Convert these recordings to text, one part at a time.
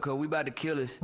cause we about to kill this.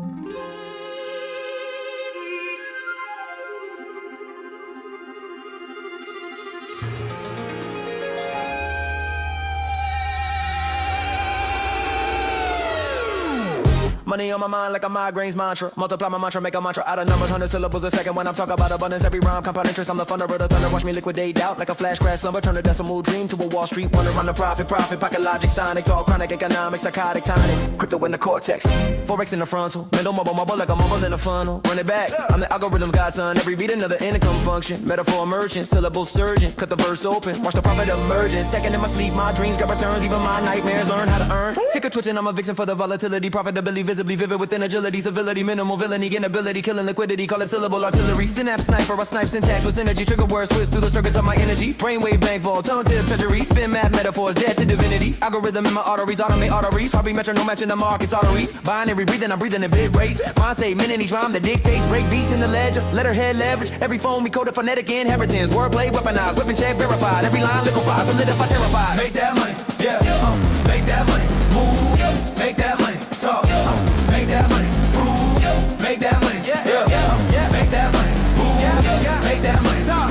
Money on my mind like a migraine's mantra. Multiply my mantra, make a mantra out of numbers, 100 syllables a second. When I'm talking about abundance, every rhyme, compound interest. I'm the thunder of the thunder. Watch me liquidate doubt like a flash crash slumber. Turn a decimal dream to a Wall Street wonder. Run the profit, pocket logic, sonic, all chronic economics, psychotic, tonic. Crypto in the cortex, forex in the frontal. Mental mobile like a mobile in a funnel. Run it back, I'm the algorithm's godson. Every beat another income function. Metaphor merchant, syllable surgeon. Cut the verse open, watch the profit emerging. Stacking in my sleep, my dreams got returns. Even my nightmares learn how to earn. Ticker twitching, I'm a vixen for the volatility. Profitability, visibly vivid within agility. Civility, minimal villainy, inability, killing liquidity, call it syllable artillery. Synapse sniper, I snipe syntax with synergy. Trigger words, twist through the circuits of my energy. Brainwave bank vault, tongue tip treasury. Spin math metaphors, dead to divinity. Algorithm in my arteries, automate arteries. Hobby metro, no matching the market's arteries. Binary breathing, I'm breathing in big rates. Mind state, minute rhyme that dictates. Break beats in the ledger, letterhead leverage. Every phone we coded phonetic inheritance. Wordplay weaponized, weapon check verified. Every line liquefied, solidify, terrified. Make that money, yeah. Make that money, move. Make that money, talk. Make that money. Make that money, yeah. Make that money, move. Make that money, talk.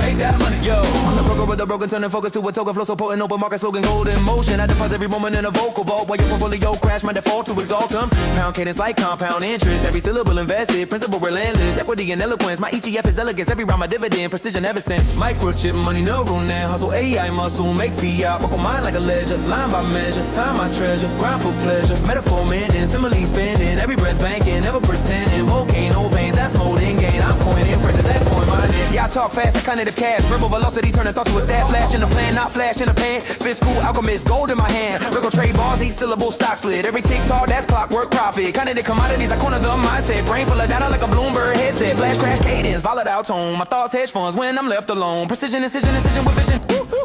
Make that money, yo. I'm the broker with the broken, turning focus to a token flow so potent. Open market slogan, gold in motion. I deposit every moment in a vocal vault while your portfolio crash. My default to exalt them. Pound cadence like compound interest. Every syllable invested, principle relentless. Equity and eloquence. My ETF is elegance. Every round my dividend, precision ever sent. Microchip money, neural net hustle. AI muscle, make fiat. Work on mine like a ledger, line by measure. Time I treasure, grind for pleasure. Metaphor mending, simile spending. Every breath banking, never pretending. Volcano veins, that's molding gain. I'm coining phrases that coin my name. Yeah, I talk fast, like cognitive cash. Verbal velocity, turning thought to a stat. Flash in the plan, not flash in the pan. Fiscal alchemist, gold in my hand. Regal trade bars, each syllable stock split. Every tick-tock, that's clockwork profit. Cognitive commodities, I corner the mindset. Brain full of data like a Bloomberg headset. Flash crash cadence, volatile tone. My thoughts hedge funds when I'm left alone. Precision, incision with vision.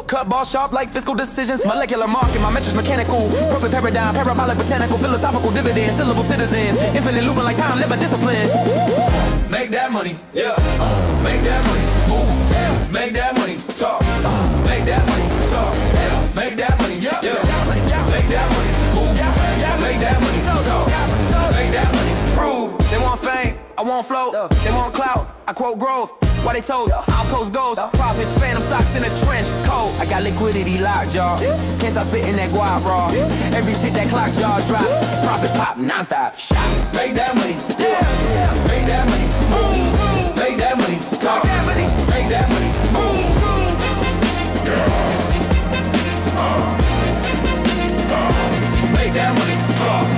Cut ball sharp like fiscal decisions. Molecular market, my metrics mechanical. Perfect paradigm, parabolic botanical. Philosophical dividends, syllable citizens. Infinite looping like time, never discipline. Make that money, yeah. Make that money, move. Make that money, talk. Make that money, talk. Make that money, yeah. Make that money, move. Make that money, talk. Make that money, prove. They want fame, I want float. They want clout, I quote growth. Why they toes, I'll coast goals. Profits, phantom stocks in a trench coat. I got liquidity locked, y'all. Can't stop spitting that guap raw. Every tick that clock jaw drops. Profit pop, non-stop. Shot. Make that money, yeah. Make that money, move. Make that money, talk. Make that money, move. Make that money, talk.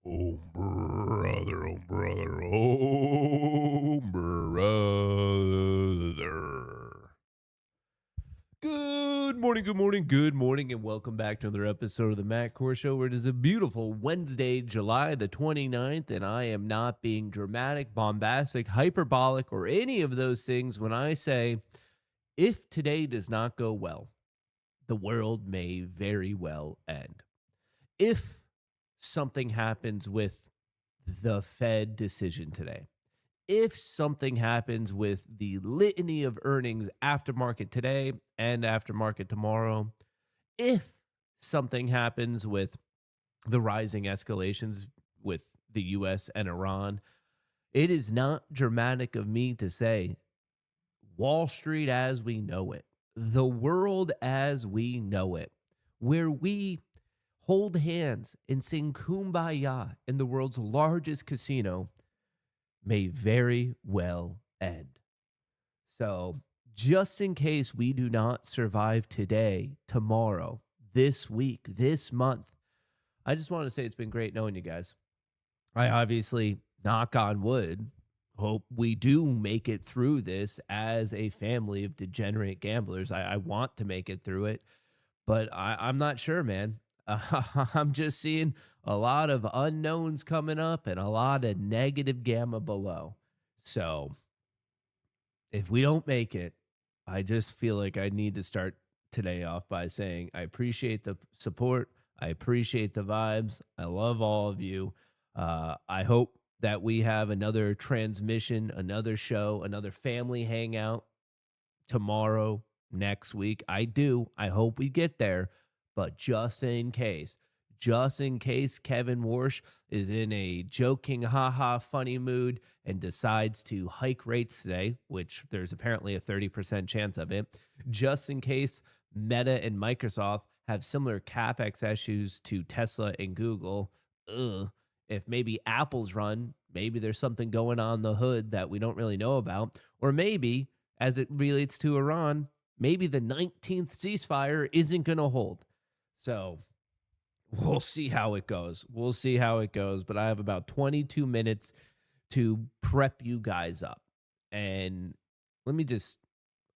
Oh brother, oh brother, oh brother. Good morning, and welcome back to another episode of the Matt Kohrs Show, where it is a beautiful Wednesday, July the 29th, and I am not being dramatic, bombastic, hyperbolic, or any of those things when I say, if today does not go well, the world may very well end. If something happens with the Fed decision today, if something happens with the litany of earnings after market today and after market tomorrow, if something happens with the rising escalations with the U.S. and Iran, it is not dramatic of me to say Wall Street as we know it, the world as we know it, where we hold hands and sing Kumbaya in the world's largest casino, may very well end. So just in case we do not survive today, tomorrow, this week, this month, I just want to say it's been great knowing you guys. I obviously, knock on wood, hope we do make it through this as a family of degenerate gamblers. I want to make it through it, but I'm not sure, man. I'm just seeing a lot of unknowns coming up and a lot of negative gamma below. So if we don't make it, I just feel like I need to start today off by saying I appreciate the support. I appreciate the vibes. I love all of you. I hope that we have another transmission, another show, another family hangout tomorrow, next week. I do. I hope we get there. But just in case Kevin Warsh is in a joking, haha, funny mood and decides to hike rates today, which there's apparently a 30% chance of it, just in case Meta and Microsoft have similar capex issues to Tesla and Google, if maybe Apple's run, maybe there's something going on in the hood that we don't really know about, or maybe as it relates to Iran, maybe the 19th ceasefire isn't going to hold. So we'll see how it goes. We'll see how it goes. But I have about 22 minutes to prep you guys up. And let me just,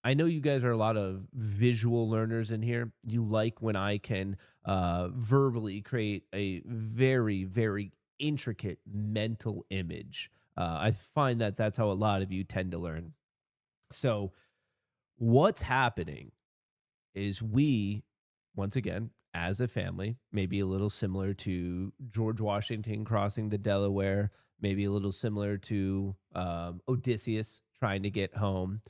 I know you guys are a lot of visual learners in here. You like when I can verbally create a very, very intricate mental image. I find that that's how a lot of you tend to learn. So what's happening is we, once again, as a family, maybe a little similar to George Washington crossing the Delaware, maybe a little similar to Odysseus trying to get home.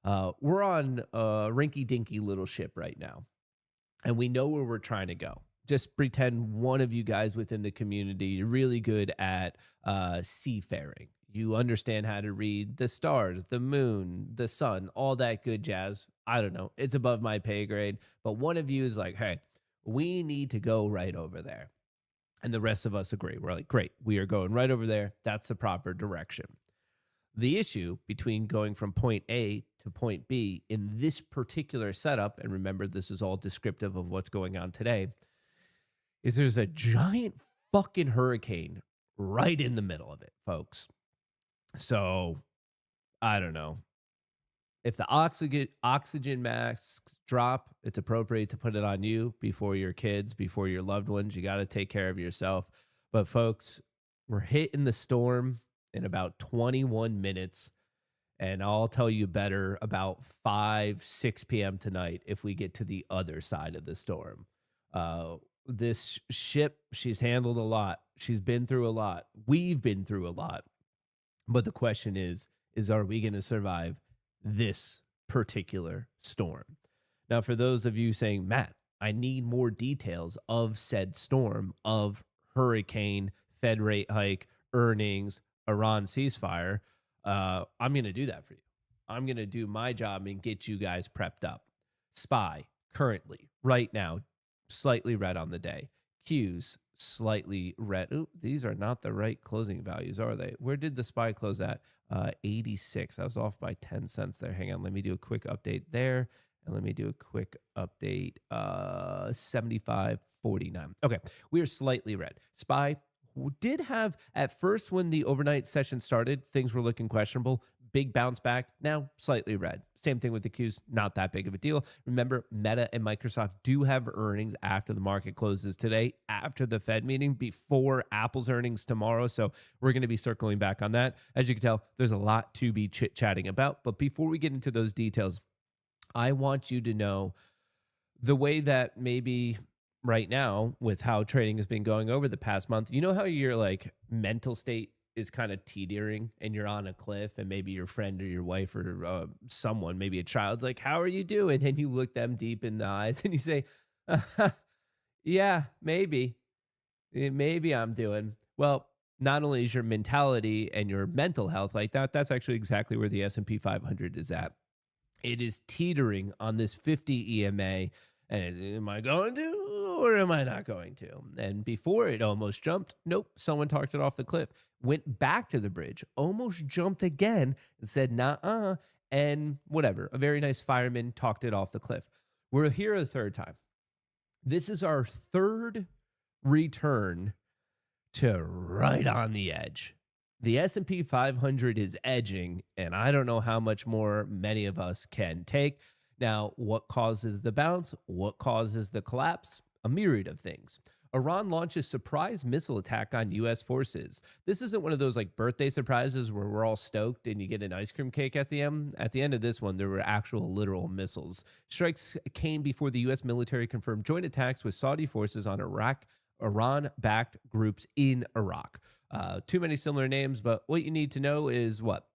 We're on a rinky-dinky little ship right now, and we know where we're trying to go. Just pretend one of you guys within the community, you're really good at seafaring. You understand how to read the stars, the moon, the sun, all that good jazz. I don't know. It's above my pay grade. But one of you is like, hey, we need to go right over there. And the rest of us agree. We're like, great, we are going right over there. That's the proper direction. The issue between going from point A to point B in this particular setup, and remember, this is all descriptive of what's going on today, is there's a giant fucking hurricane right in the middle of it, folks. So, I don't know. If the oxygen masks drop, it's appropriate to put it on you before your kids, before your loved ones. You got to take care of yourself. But folks, we're hitting the storm in about 21 minutes. And I'll tell you better about 6 p.m. tonight if we get to the other side of the storm. This ship, she's handled a lot. She's been through a lot. We've been through a lot. But the question is are we going to survive this particular storm? Now, for those of you saying, Matt, I need more details of said storm, of hurricane, Fed rate hike, earnings, Iran ceasefire, I'm going to do that for you. I'm going to do my job and get you guys prepped up. SPY, currently, right now, slightly red on the day. Qs, slightly red. Ooh, these are not the right closing values, are they? Where did the SPY close at? 86. I was off by 10 cents there. Hang on. Let me do a quick update there. And let me do a quick update. 75.49. Okay. We are slightly red. SPY did have, at first when the overnight session started, things were looking questionable. Big bounce back. Now slightly red. Same thing with the Qs. Not that big of a deal. Remember, Meta and Microsoft do have earnings after the market closes today, after the Fed meeting, before Apple's earnings tomorrow. So we're going to be circling back on that. As you can tell, there's a lot to be chit-chatting about. But before we get into those details, I want you to know the way that maybe right now, with how trading has been going over the past month, you know how your like mental state is kind of teetering and you're on a cliff, and maybe your friend or your wife or someone, maybe a child's like, how are you doing? And you look them deep in the eyes and you say, yeah, maybe I'm doing well. Not only is your mentality and your mental health like that, that's actually exactly where the S&P 500 is at. It is teetering on this 50 EMA. And am I going to or am I not going to? And before it almost jumped, nope, someone talked it off the cliff, went back to the bridge, almost jumped again and said, nah, and whatever. A very nice fireman talked it off the cliff. We're here a third time. This is our third return to right on the edge. The S&P 500 is edging, and I don't know how much more many of us can take. Now, what causes the bounce? What causes the collapse? A myriad of things. Iran launches surprise missile attack on U.S. forces. This isn't one of those like birthday surprises where we're all stoked and you get an ice cream cake at the end. At the end of this one, there were actual literal missiles. Strikes came before the U.S. military confirmed joint attacks with Saudi forces on Iran-backed groups in Iraq. Too many similar names, but what you need to know is what?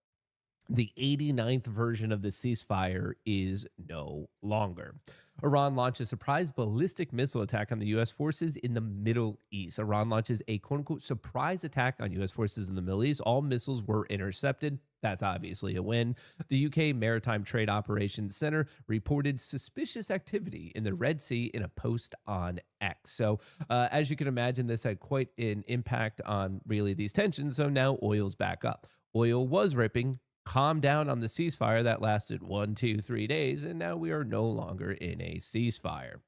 The 89th version of the ceasefire is no longer. Iran launches a surprise ballistic missile attack on the U.S. forces in the Middle East. Iran launches a quote-unquote surprise attack on U.S. forces in the Middle East. All missiles were intercepted. That's obviously a win. The UK Maritime Trade Operations Center reported suspicious activity in the Red Sea in a post on X. So as you can imagine, this had quite an impact on really these tensions. So now oil's back up. Oil was ripping, calmed down on the ceasefire that lasted 1, 2, 3 days, and now we are no longer in a ceasefire.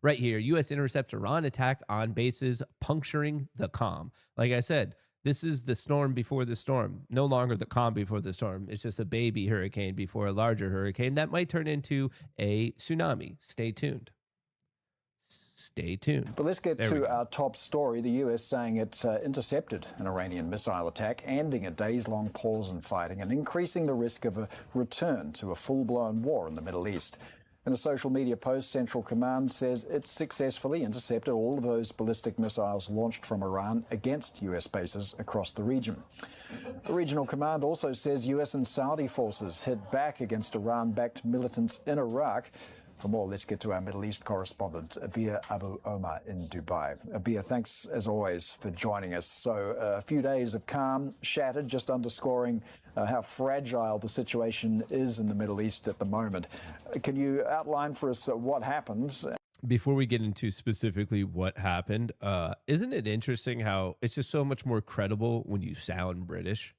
Right here, U.S. intercepts Iran attack on bases, puncturing the calm. Like I said, this is the storm before the storm. No longer the calm before the storm. It's just a baby hurricane before a larger hurricane that might turn into a tsunami. Stay tuned. Stay tuned. But let's get to our top story. The U.S. saying it intercepted an Iranian missile attack, ending a days-long pause in fighting and increasing the risk of a return to a full-blown war in the Middle East. In a social media post, Central Command says it successfully intercepted all of those ballistic missiles launched from Iran against U.S. bases across the region. The regional command also says U.S. and Saudi forces hit back against Iran-backed militants in Iraq. For more, let's get to our Middle East correspondent, Abir Abu Omar in Dubai. Abir, thanks as always for joining us. So a few days of calm shattered, just underscoring how fragile the situation is in the Middle East at the moment. Can you outline for us what happened? Before we get into specifically what happened, isn't it interesting how it's just so much more credible when you sound British?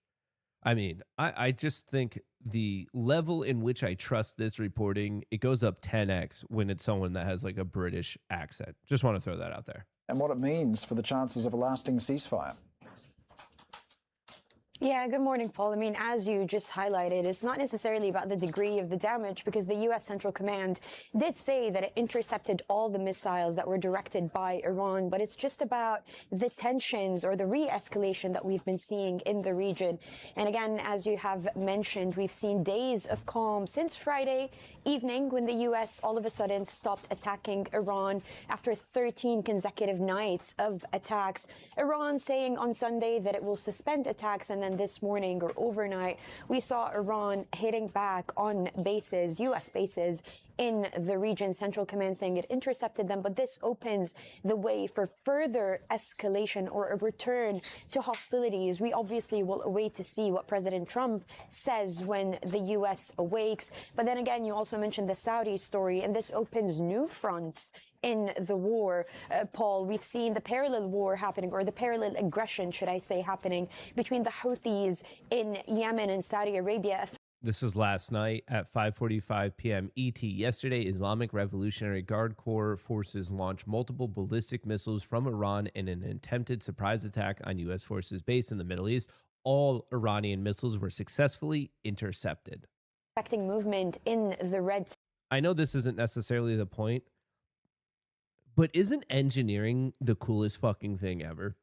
I mean, I just think the level in which I trust this reporting, it goes up 10x when it's someone that has like a British accent. Just want to throw that out there. And what it means for the chances of a lasting ceasefire. Yeah, good morning, Paul. I mean, as you just highlighted, it's not necessarily about the degree of the damage because the U.S. Central Command did say that it intercepted all the missiles that were directed by Iran, but it's just about the tensions or the re-escalation that we've been seeing in the region. And again, as you have mentioned, we've seen days of calm since Friday evening when the U.S. all of a sudden stopped attacking Iran after 13 consecutive nights of attacks. Iran saying on Sunday that it will suspend attacks, and then this morning or overnight, we saw Iran hitting back on bases, U.S. bases in the region. Central Command saying it intercepted them, but this opens the way for further escalation or a return to hostilities. We obviously will await to see what President Trump says when the U.S. awakes. But then again, you also mentioned the Saudi story, and this opens new fronts in the war. Paul, we've seen the parallel war happening, or the parallel aggression, should I say, happening between the Houthis in Yemen and Saudi Arabia. This was last night at 5:45 p.m. ET. Yesterday, Islamic Revolutionary Guard Corps forces launched multiple ballistic missiles from Iran in an attempted surprise attack on U.S. forces based in the Middle East. All Iranian missiles were successfully intercepted. Affecting movement in the Red Sea. I know this isn't necessarily the point, but isn't engineering the coolest fucking thing ever?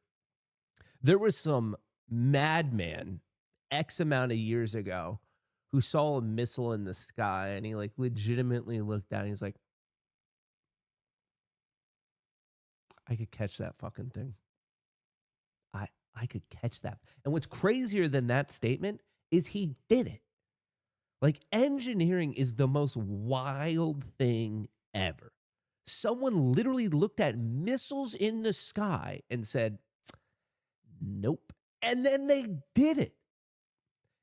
There was some madman X amount of years ago who saw a missile in the sky and he like legitimately looked at it and he's like, I could catch that fucking thing. I could catch that. And what's crazier than that statement is he did it. Like, engineering is the most wild thing ever. Someone literally looked at missiles in the sky and said, nope. And then they did it.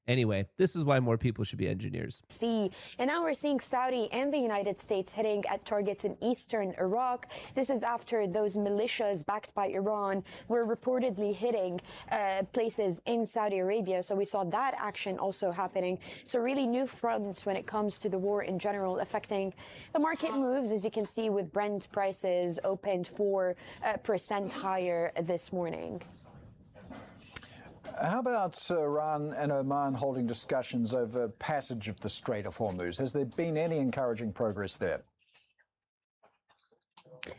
Anyway, this is why more people should be engineers. And now we're seeing Saudi and the United States hitting at targets in eastern Iraq. This is after those militias backed by Iran were reportedly hitting places in Saudi Arabia. So we saw that action also happening. So really new fronts when it comes to the war in general affecting the market moves, as you can see with Brent prices opened 4% higher this morning. How about Iran and Oman holding discussions over passage of the Strait of Hormuz? Has there been any encouraging progress there?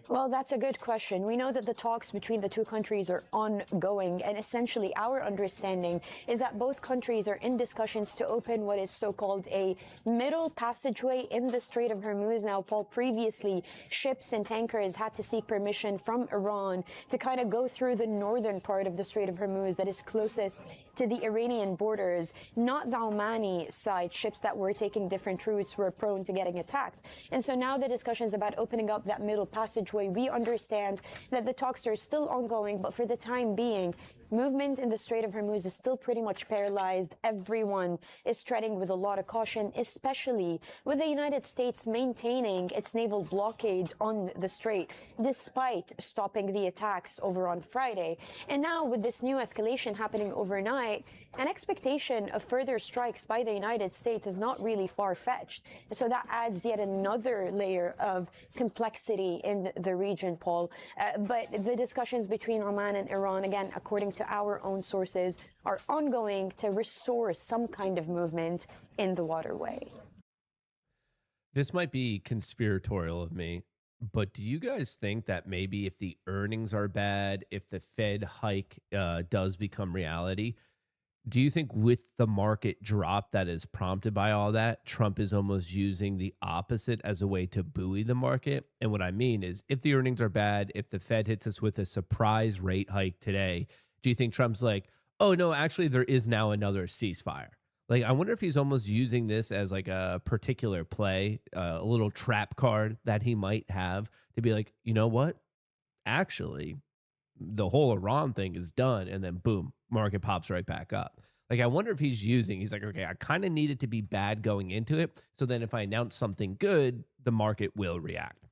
Well, that's a good question. We know that the talks between the two countries are ongoing, and essentially our understanding is that both countries are in discussions to open what is so-called a middle passageway in the Strait of Hormuz. Now, Paul, previously, ships and tankers had to seek permission from Iran to kind of go through the northern part of the Strait of Hormuz that is closest to the Iranian borders. Not the Omani side. Ships that were taking different routes were prone to getting attacked. And so now the discussions about opening up that middle passageway, we understand that the talks are still ongoing, but for the time being, movement in the Strait of Hormuz is still pretty much paralyzed. Everyone is treading with a lot of caution, especially with the United States maintaining its naval blockade on the strait, despite stopping the attacks over on Friday. And now with this new escalation happening overnight, an expectation of further strikes by the United States is not really far-fetched. So that adds yet another layer of complexity in the region, Paul. But the discussions between Oman and Iran, again, according to our own sources, are ongoing to restore some kind of movement in the waterway. This might be conspiratorial of me, but do you guys think that maybe if the earnings are bad, if the Fed hike does become reality, do you think with the market drop that is prompted by all that, Trump is almost using the opposite as a way to buoy the market? And what I mean is, if the earnings are bad, if the Fed hits us with a surprise rate hike today, do you think Trump's like, oh, no, actually, there is now another ceasefire? Like, I wonder if he's almost using this as like a particular play, a little trap card that he might have to be like, you know what? Actually, the whole Iran thing is done. And then boom, market pops right back up. Like, I wonder if he's like, okay, I kind of need it to be bad going into it. So then if I announce something good, the market will react.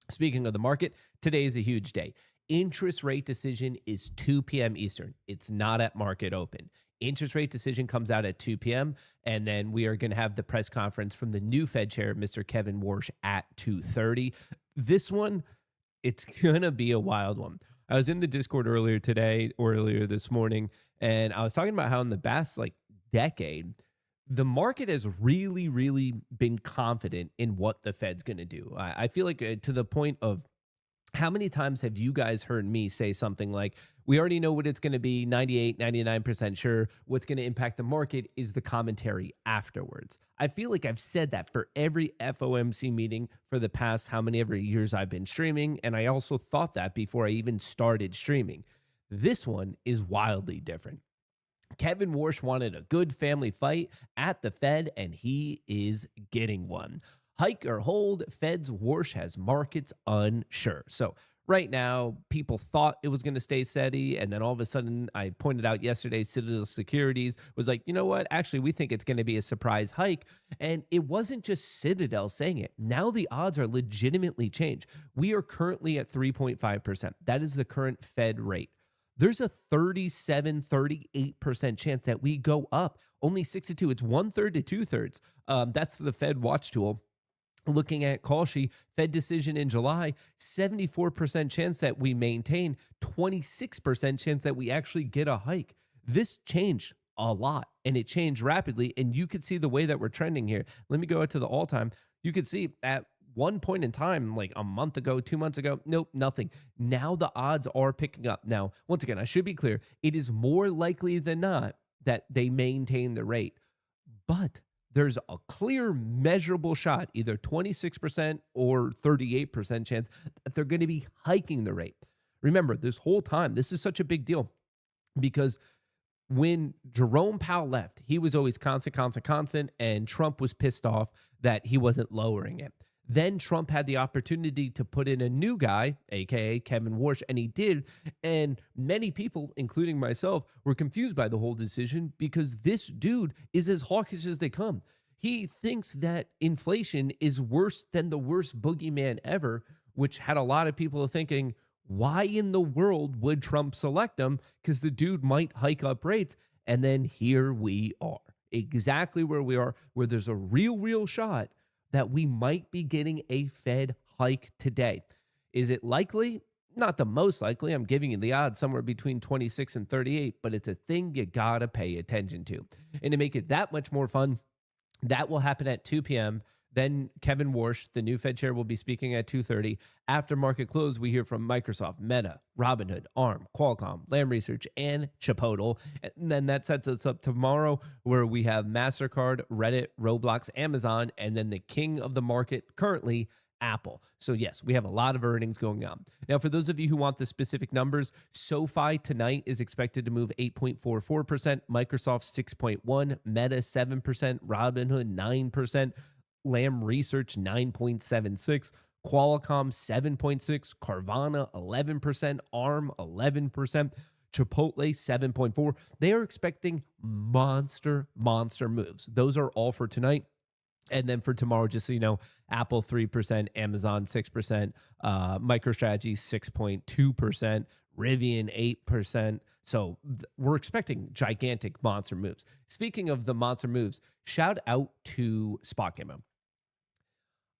Speaking of the market, today is a huge day. Interest rate decision is 2 p.m. Eastern. It's not at market open. Interest rate decision comes out at 2 p.m. And then we are going to have the press conference from the new Fed chair, Mr. Kevin Warsh, at 2:30. This one, it's going to be a wild one. I was in the Discord earlier this morning, and I was talking about how in the past decade, the market has really, really been confident in what the Fed's going to do. I feel like to the point of, how many times have you guys heard me say something like, we already know what it's going to be, 98, 99% sure. What's going to impact the market is the commentary afterwards. I feel like I've said that for every FOMC meeting for the past how many ever years I've been streaming, and I also thought that before I even started streaming. This one is wildly different. Kevin Warsh wanted a good family fight at the Fed, and he is getting one. Hike or hold, Fed's Warsh has markets unsure. So right now, people thought it was going to stay steady, and then all of a sudden, I pointed out yesterday, Citadel Securities was like, you know what? Actually, we think it's going to be a surprise hike. And it wasn't just Citadel saying it. Now the odds are legitimately changed. We are currently at 3.5%. That is the current Fed rate. There's a 38% chance that we go up. Only 62. It's 1/3 to 2/3. That's the Fed watch tool. Looking at call sheet, Fed decision in July, 74% chance that we maintain, 26% chance that we actually get a hike. This changed a lot, and it changed rapidly, and you could see the way that we're trending here. Let me go out to the all-time. You could see at one point in time, like a month ago, 2 months ago, nope, nothing. Now the odds are picking up. Now, once again, I should be clear. It is more likely than not that they maintain the rate, but there's a clear measurable shot, either 26% or 38% chance that they're going to be hiking the rate. Remember, this whole time, this is such a big deal because when Jerome Powell left, he was always constant, and Trump was pissed off that he wasn't lowering it. Then Trump had the opportunity to put in a new guy, aka Kevin Warsh, and he did. And many people, including myself, were confused by the whole decision because this dude is as hawkish as they come. He thinks that inflation is worse than the worst boogeyman ever, which had a lot of people thinking, why in the world would Trump select him? Because the dude might hike up rates. And then here we are, exactly where we are, where there's a real shot that we might be getting a Fed hike today. Is it likely? Not the most likely. I'm giving you the odds somewhere between 26 and 38, but it's a thing you gotta pay attention to. And to make it that much more fun, that will happen at 2 p.m. Then Kevin Warsh, the new Fed chair, will be speaking at 2:30. After market close, we hear from Microsoft, Meta, Robinhood, ARM, Qualcomm, Lam Research, and Chipotle. And then that sets us up tomorrow where we have MasterCard, Reddit, Roblox, Amazon, and then the king of the market currently, Apple. So yes, we have a lot of earnings going on. Now, for those of you who want the specific numbers, SoFi tonight is expected to move 8.44%, Microsoft 6.1%, Meta 7%, Robinhood 9%, Lam Research 9.76%, Qualcomm 7.6%, Carvana 11%, ARM 11%, Chipotle 7.4%. They are expecting monster moves. Those are all for tonight. And then for tomorrow, just so you know, Apple 3%, Amazon 6%, MicroStrategy 6.2%, Rivian 8%. So we're expecting gigantic monster moves. Speaking of the monster moves, shout out to Spot Gamma.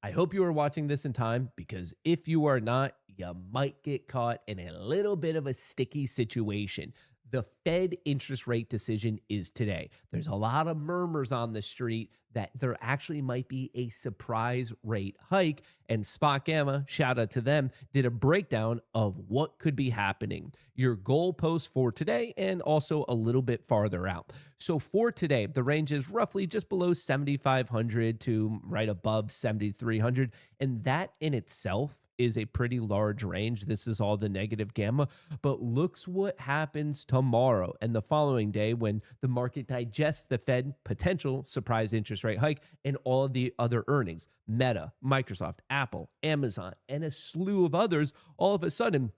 I hope you are watching this in time, because if you are not, you might get caught in a little bit of a sticky situation. The Fed interest rate decision is today. There's a lot of murmurs on the street that there actually might be a surprise rate hike, and Spot Gamma, shout out to them, did a breakdown of what could be happening, your goalposts for today, and also a little bit farther out. So for today, the range is roughly just below 7,500 to right above 7,300, and that in itself is a pretty large range. This is all the negative gamma, but looks what happens tomorrow and the following day when the market digests the Fed potential surprise interest rate hike and all of the other earnings, Meta, Microsoft, Apple, Amazon, and a slew of others. All of a sudden,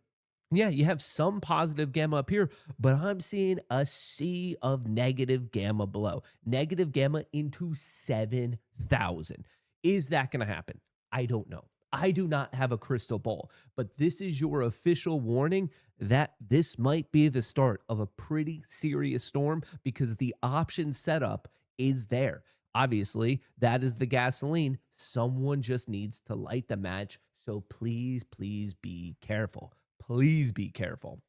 yeah, you have some positive gamma up here, but I'm seeing a sea of negative gamma below. Negative gamma into 7,000. Is that going to happen? I don't know. I do not have a crystal ball, but this is your official warning that this might be the start of a pretty serious storm, because the option setup is there. Obviously, that is the gasoline. Someone just needs to light the match. So please be careful. Please be careful.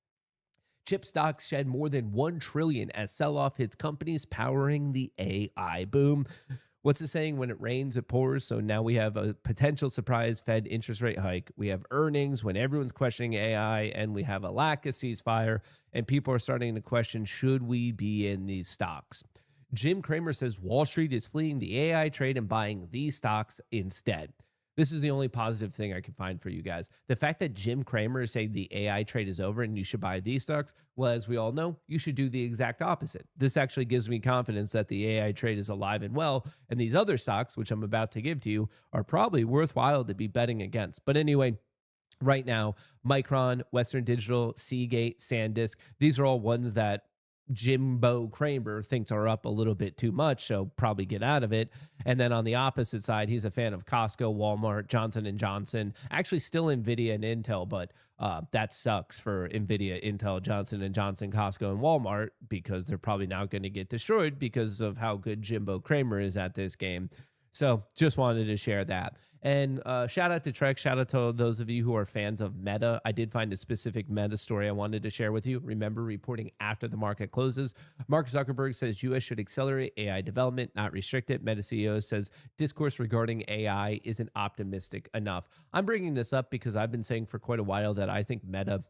Chip stocks shed more than $1 trillion as sell-off hits companies powering the AI boom. What's the saying? When it rains, it pours. So now we have a potential surprise Fed interest rate hike. We have earnings when everyone's questioning AI, and we have a lack of ceasefire, and people are starting to question, should we be in these stocks? Jim Cramer says Wall Street is fleeing the AI trade and buying these stocks instead. This is the only positive thing I can find for you guys. The fact that Jim Cramer is saying the AI trade is over and you should buy these stocks, well, as we all know, you should do the exact opposite. This actually gives me confidence that the AI trade is alive and well, and these other stocks, which I'm about to give to you, are probably worthwhile to be betting against. But anyway, right now, Micron, Western Digital, Seagate, SanDisk, these are all ones that Jimbo Cramer thinks are up a little bit too much, so probably get out of it. And then on the opposite side, he's a fan of Costco, Walmart, Johnson & Johnson, actually still NVIDIA and Intel, but that sucks for NVIDIA, Intel, Johnson & Johnson, Costco, and Walmart, because they're probably now going to get destroyed because of how good Jimbo Cramer is at this game. So just wanted to share that. And shout out to Trek. Shout out to those of you who are fans of Meta. I did find a specific Meta story I wanted to share with you. Remember, reporting after the market closes. Mark Zuckerberg says U.S. should accelerate AI development, not restrict it. Meta CEO says discourse regarding AI isn't optimistic enough. I'm bringing this up because I've been saying for quite a while that I think Meta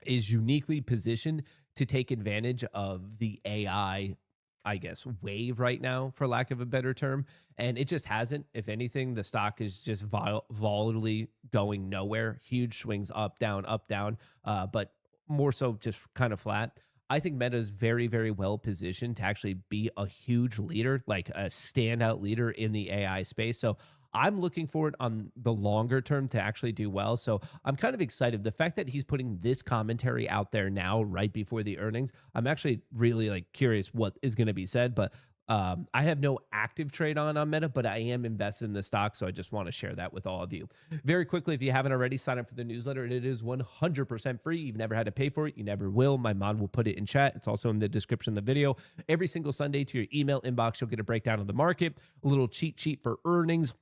is uniquely positioned to take advantage of the AI, I guess, wave right now, for lack of a better term. And it just hasn't. If anything, the stock is just volatilely going nowhere. Huge swings up, down, but more so just kind of flat. I think Meta is very, very well positioned to actually be a huge leader, like a standout leader in the AI space. So I'm looking forward on the longer term to actually do well. So I'm kind of excited. The fact that he's putting this commentary out there now, right before the earnings, I'm actually really curious what is going to be said. But I have no active trade on Meta, but I am invested in the stock. So I just want to share that with all of you. Very quickly, if you haven't already, sign up for the newsletter. It is 100% free. You've never had to pay for it. You never will. My mod will put it in chat. It's also in the description of the video. Every single Sunday to your email inbox, you'll get a breakdown of the market, a little cheat sheet for earnings.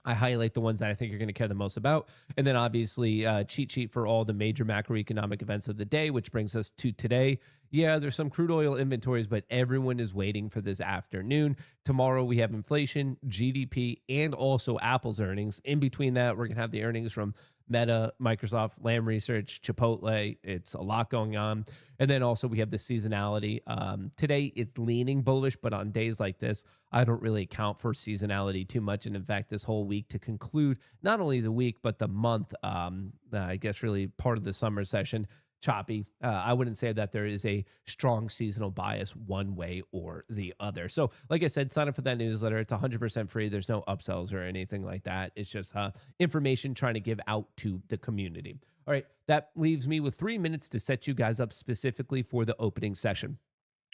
I highlight the ones that I think you're going to care the most about. And then obviously cheat sheet for all the major macroeconomic events of the day, which brings us to today. Yeah, there's some crude oil inventories, but everyone is waiting for this afternoon. Tomorrow we have inflation, GDP, and also Apple's earnings. In between that, we're going to have the earnings from Meta, Microsoft, Lam Research, Chipotle. It's a lot going on. And then also we have the seasonality. Today it's leaning bullish, but on days like this, I don't really account for seasonality too much. And in fact, this whole week to conclude not only the week, but the month, I guess really part of the summer session, choppy. I wouldn't say that there is a strong seasonal bias one way or the other. So, like I said, sign up for that newsletter. It's 100% free. There's no upsells or anything like that. It's just information trying to give out to the community. All right, that leaves me with 3 minutes to set you guys up specifically for the opening session.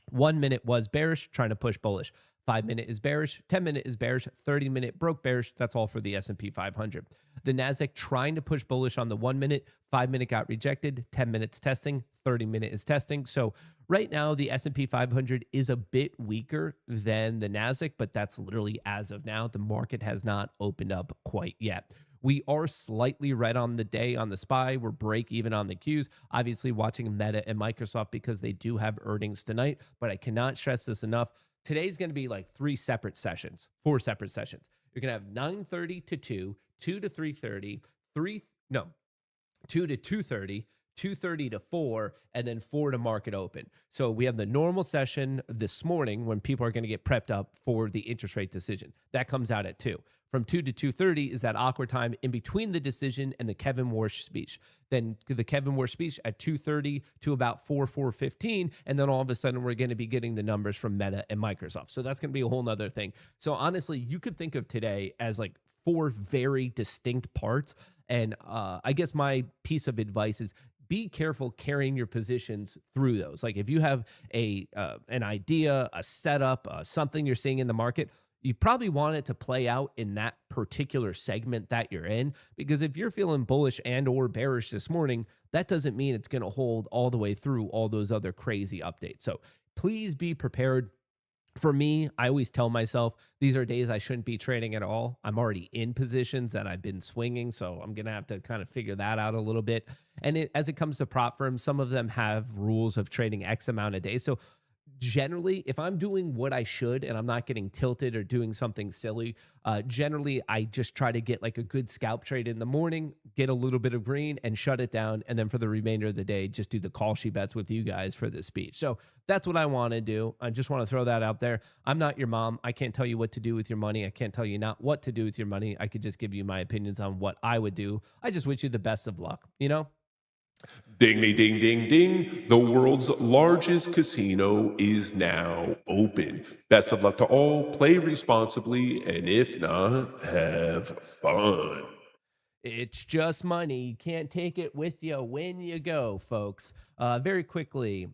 1 minute was bearish, trying to push bullish. 5 minute is bearish, 10 minute is bearish, 30 minute broke bearish. That's all for the S&P 500. The Nasdaq trying to push bullish on the 1 minute, 5 minute got rejected, 10 minutes testing, 30 minute is testing. So right now the S&P 500 is a bit weaker than the Nasdaq, but that's literally as of now. The market has not opened up quite yet. We are slightly red on the day on the SPY. We're break even on the Qs. Obviously watching Meta and Microsoft because they do have earnings tonight, but I cannot stress this enough. Today's going to be like 4 separate sessions. You're going to have 9:30 to 2, 2 to 3:30, 2 to 2:30, 2:30 to 4, and then 4 to market open. So we have the normal session this morning when people are going to get prepped up for the interest rate decision. That comes out at 2. From 2 to 2:30 is that awkward time in between the decision and the Kevin Warsh speech. Then the Kevin Warsh speech at 2:30 to about 4:15, and then all of a sudden we're going to be getting the numbers from Meta and Microsoft. So that's going to be a whole nother thing. So honestly, you could think of today as like 4 very distinct parts. And I guess my piece of advice is be careful carrying your positions through those. Like if you have an idea, a setup, something you're seeing in the market, you probably want it to play out in that particular segment that you're in, because if you're feeling bullish and or bearish this morning, that doesn't mean it's going to hold all the way through all those other crazy updates. So please be prepared. For me, I always tell myself these are days I shouldn't be trading at all. I'm already in positions that I've been swinging, so I'm going to have to kind of figure that out a little bit. And as it comes to prop firms, some of them have rules of trading X amount of days. So generally, if I'm doing what I should and I'm not getting tilted or doing something silly, generally I just try to get like a good scalp trade in the morning, get a little bit of green and shut it down. And then for the remainder of the day, just do the call sheet bets with you guys for this speech. So that's what I want to do. I just want to throw that out there. I'm not your mom. I can't tell you what to do with your money. I can't tell you not what to do with your money. I could just give you my opinions on what I would do. I just wish you the best of luck, you know? Ding, ding, ding, ding, ding. The world's largest casino is now open. Best of luck to all. Play responsibly, and if not, have fun. It's just money. You can't take it with you when you go, folks. Very quickly,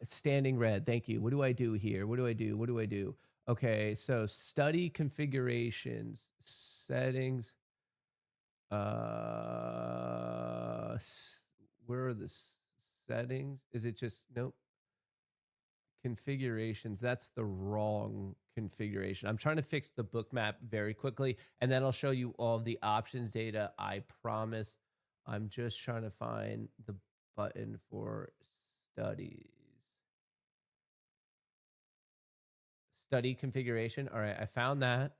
standing red. Thank you. What do I do here? What do I do? What do I do? Okay, so study configurations, settings. Where are the settings? Is it just nope? Configurations. That's the wrong configuration. I'm trying to fix the book map very quickly, and then I'll show you all the options data. I promise. I'm just trying to find the button for studies. Study configuration. All right, I found that.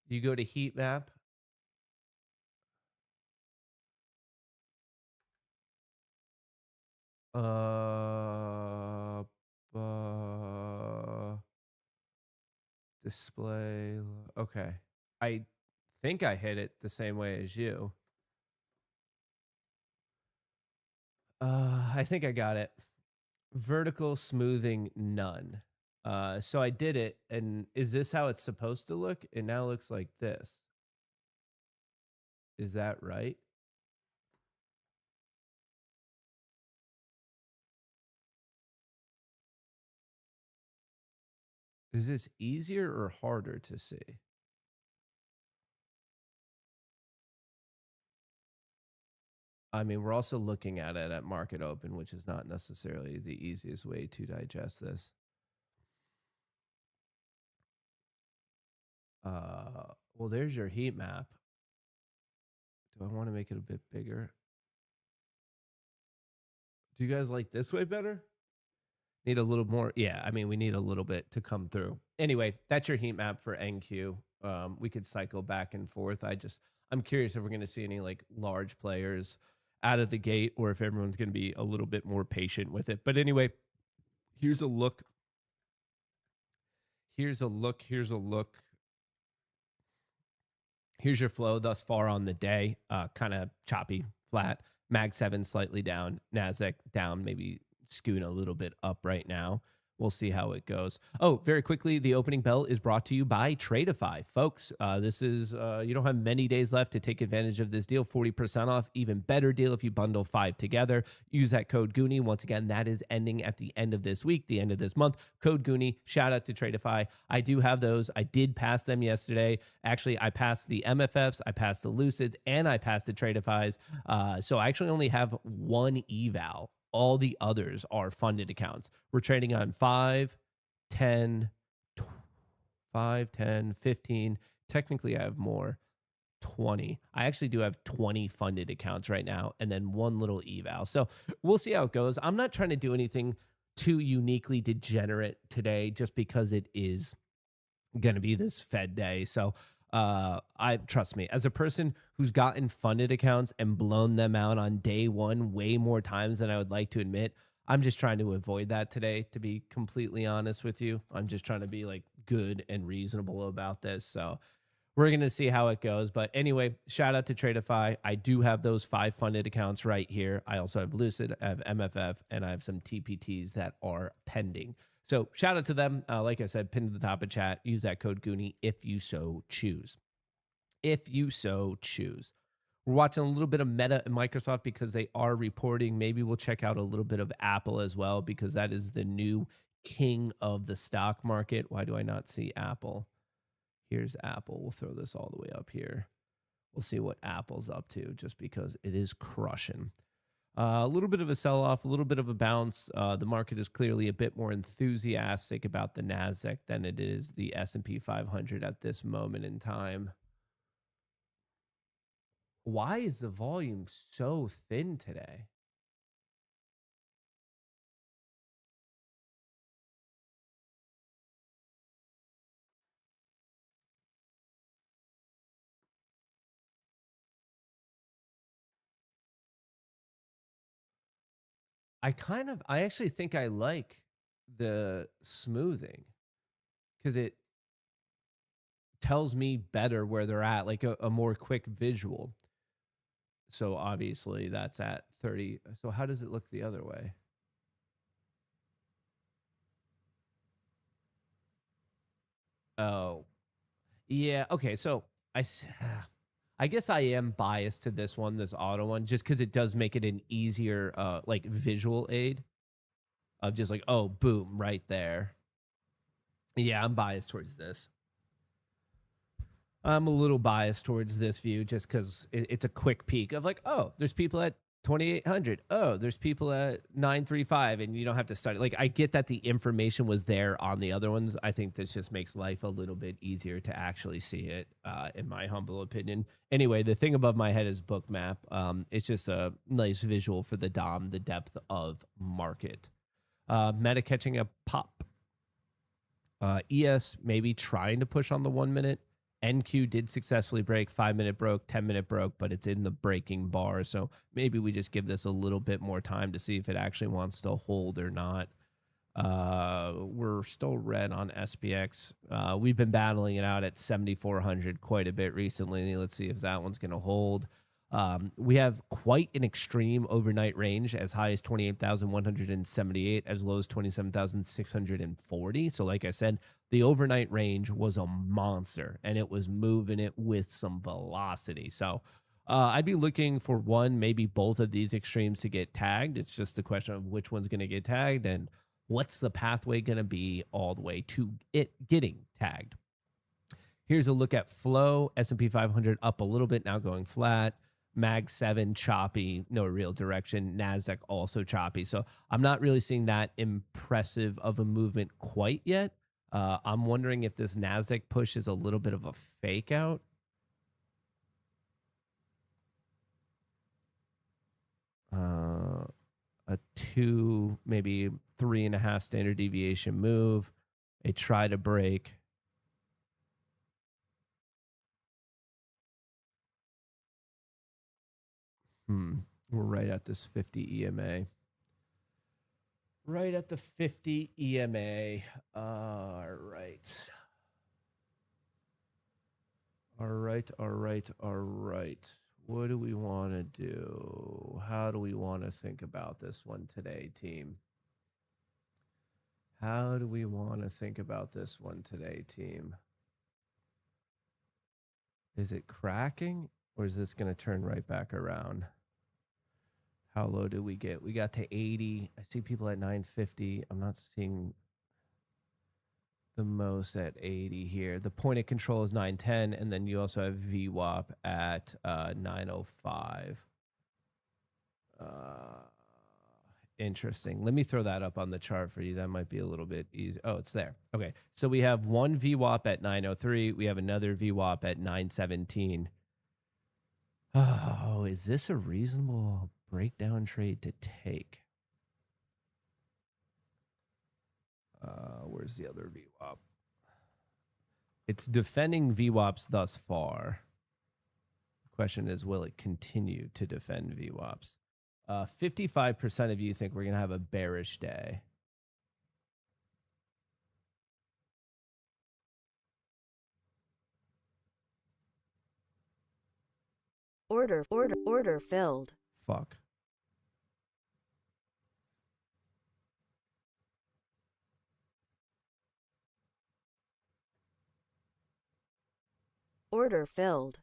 You go to heat map. Display. Okay. I think I hit it the same way as you. I think I got it. Vertical smoothing none. So I did it, and is this how it's supposed to look? It now looks like this. Is that right? Is this easier or harder to see? I mean, we're also looking at it at market open, which is not necessarily the easiest way to digest this. Well, there's your heat map. Do I want to make it a bit bigger? Do you guys like this way better? Need a little more. Yeah, I mean, we need a little bit to come through. Anyway, that's your heat map for NQ. We could cycle back and forth. I'm curious if we're going to see any like large players out of the gate or if everyone's going to be a little bit more patient with it. But anyway, here's a look. Here's a look. Here's a look. Here's your flow thus far on the day. Kind of choppy, flat. Mag 7 slightly down. NASDAQ down, maybe skewing a little bit up right now. We'll see how it goes. Oh, very quickly, the opening bell is brought to you by Tradeify. Folks, this is, you don't have many days left to take advantage of this deal. 40% off, even better deal if you bundle 5 together. Use that code Goonie. Once again, that is ending at the end of this week, the end of this month. Code Goonie. Shout out to Tradeify. I do have those. I did pass them yesterday. Actually, I passed the MFFs, I passed the Lucids, and I passed the Tradeifys. So I actually only have one eval. All the others are funded accounts. We're trading on 5, 10, 15. Technically, I have more. 20. I actually do have 20 funded accounts right now and then one little eval. So we'll see how it goes. I'm not trying to do anything too uniquely degenerate today just because it is going to be this Fed day. So trust me, as a person who's gotten funded accounts and blown them out on day one way more times than I would like to admit, I'm just trying to avoid that today, to be completely honest with you. I'm just trying to be like good and reasonable about this. So we're going to see how it goes. But anyway, shout out to Tradeify. I do have those 5 funded accounts right here. I also have Lucid, I have MFF, and I have some TPTs that are pending. So shout out to them. Like I said, pinned to the top of chat. Use that code Goonie if you so choose. If you so choose. We're watching a little bit of Meta and Microsoft because they are reporting. Maybe we'll check out a little bit of Apple as well because that is the new king of the stock market. Why do I not see Apple? Here's Apple. We'll throw this all the way up here. We'll see what Apple's up to just because it is crushing. A little bit of a sell-off, a little bit of a bounce. The market is clearly a bit more enthusiastic about the NASDAQ than it is the S&P 500 at this moment in time. Why is the volume so thin today? I actually think I like the smoothing because it tells me better where they're at, like a more quick visual. So obviously that's at 30. So how does it look the other way? Oh, yeah. Okay. So I guess I am biased to this one, this auto one, just because it does make it an easier like visual aid of just like, oh, boom, right there. Yeah, I'm biased towards this. I'm a little biased towards this view just because it's a quick peek of like, oh, there's people at 2,800. Oh, there's people at 935, and you don't have to study. Like, I get that the information was there on the other ones. I think this just makes life a little bit easier to actually see it, in my humble opinion. Anyway, the thing above my head is Bookmap. It's just a nice visual for the DOM, the depth of market. Meta catching a pop. ES maybe trying to push on the 1 minute. NQ did successfully break. 5 minute broke, 10 minute broke, but it's in the breaking bar. So maybe we just give this a little bit more time to see if it actually wants to hold or not. We're still red on SPX. We've been battling it out at 7,400 quite a bit recently. Let's see if that one's going to hold. We have quite an extreme overnight range, as high as 28,178, as low as 27,640. So like I said, the overnight range was a monster, and it was moving it with some velocity. So I'd be looking for one, maybe both of these extremes to get tagged. It's just a question of which one's going to get tagged and what's the pathway going to be all the way to it getting tagged. Here's a look at flow. S&P 500 up a little bit, now going flat. Mag 7 choppy, no real direction. NASDAQ also choppy. So I'm not really seeing that impressive of a movement quite yet. I'm wondering if this NASDAQ push is a little bit of a fake out. a 2, maybe 3.5 standard deviation move, a try to break. We're right at this 50 EMA. Right at the 50 EMA. All right. All right. What do we want to do? How do we want to think about this one today, team? How do we want to think about this one today, team? Is it cracking, or is this going to turn right back around? How low do we get? We got to 80. I see people at 950. I'm not seeing the most at 80 here. The point of control is 910, and then you also have VWAP at 905. Interesting. Let me throw that up on the chart for you. That might be a little bit easy. Oh, it's there. Okay. So we have one VWAP at 903. We have another VWAP at 917. Oh, is this a reasonable breakdown trade to take? Where's the other VWAP? It's defending VWAPs thus far. The question is, will it continue to defend VWAPs? 55% of you think we're going to have a bearish day. Order filled. Fuck. Order filled.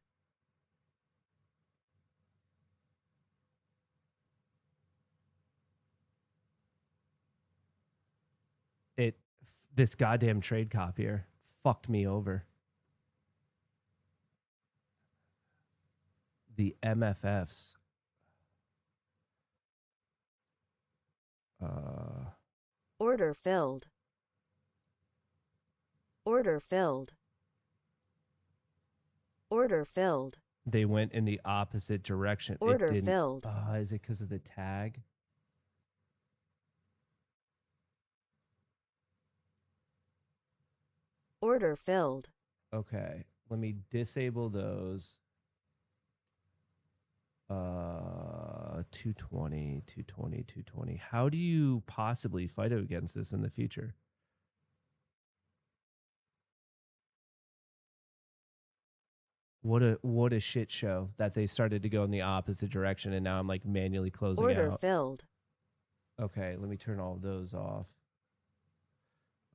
This goddamn trade copier fucked me over. The MFFs. Order filled. Order filled. Order filled. They went in the opposite direction. Order it didn't. filled. Is it because of the tag? Order filled. Okay, let me disable those. 220, 220, 220. How do you possibly fight against this in the future? What a shit show that they started to go in the opposite direction, and now I'm like manually closing Order out. filled. Okay, let me turn all of those off.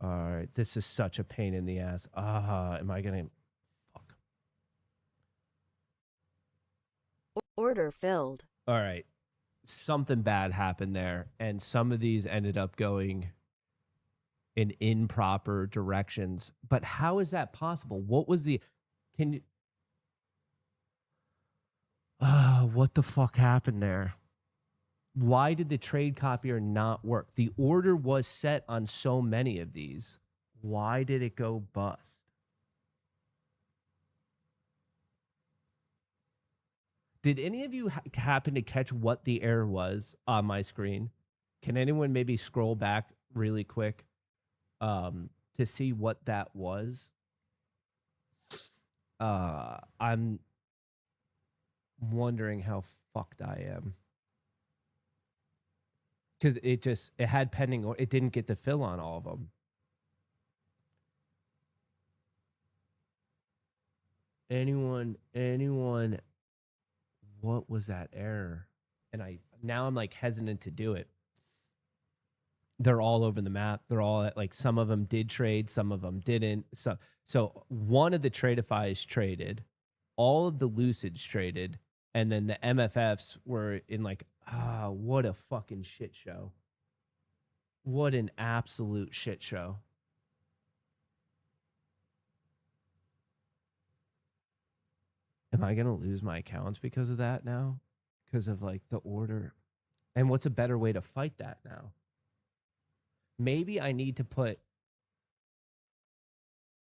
All right, this is such a pain in the ass. Am I gonna? Fuck. Order filled. All right, something bad happened there, and some of these ended up going in improper directions. But how is that possible? What was the? Can you? What the fuck happened there? Why did the trade copier not work? The order was set on so many of these. Why did it go bust? Did any of you happen to catch what the error was on my screen? Can anyone maybe scroll back really quick to see what that was? I'm wondering how fucked I am. Because it had pending, or it didn't get the fill on all of them. Anyone, what was that error? And now I'm like hesitant to do it. They're all over the map. They're all like, some of them did trade, some of them didn't. So one of the Tradeifys traded, all of the Lucids traded, and then the MFFs were in like, what a fucking shit show. What an absolute shit show. Am I going to lose my accounts because of that now? Because of like the order? And what's a better way to fight that now? Maybe I need to put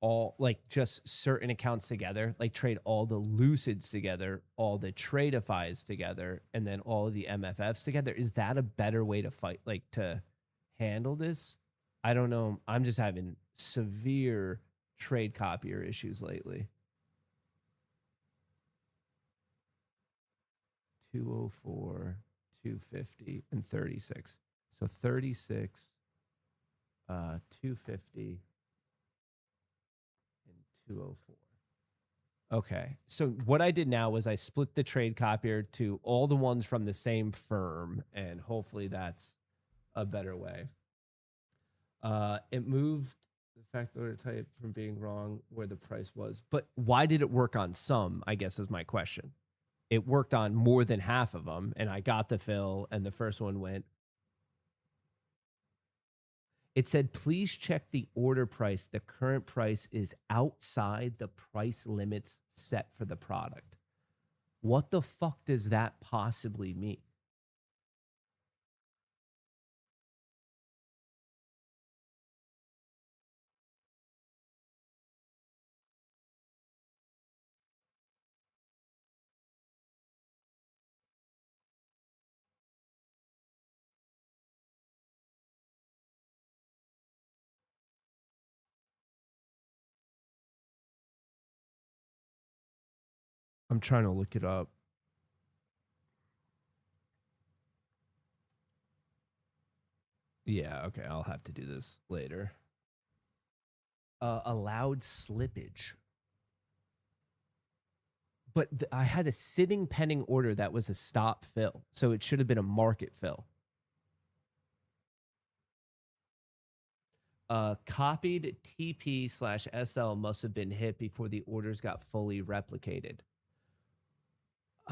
all like just certain accounts together, like trade all the Lucids together, all the Tradeifys together, and then all of the MFFs together? Is that a better way to fight, like to handle this? I don't know. I'm just having severe trade copier issues lately. 204, 250, and 36. So 36, 250, and 204. Okay. So what I did now was I split the trade copier to all the ones from the same firm, and hopefully that's a better way. It moved the fact order type from being wrong where the price was. But why did it work on some, I guess is my question. It worked on more than half of them, and I got the fill, and the first one went. It said, please check the order price. The current price is outside the price limits set for the product. What the fuck does that possibly mean? I'm trying to look it up. Yeah, okay, I'll have to do this later. Allowed slippage. But I had a sitting pending order that was a stop fill, so it should have been a market fill. Copied TP/SL must have been hit before the orders got fully replicated.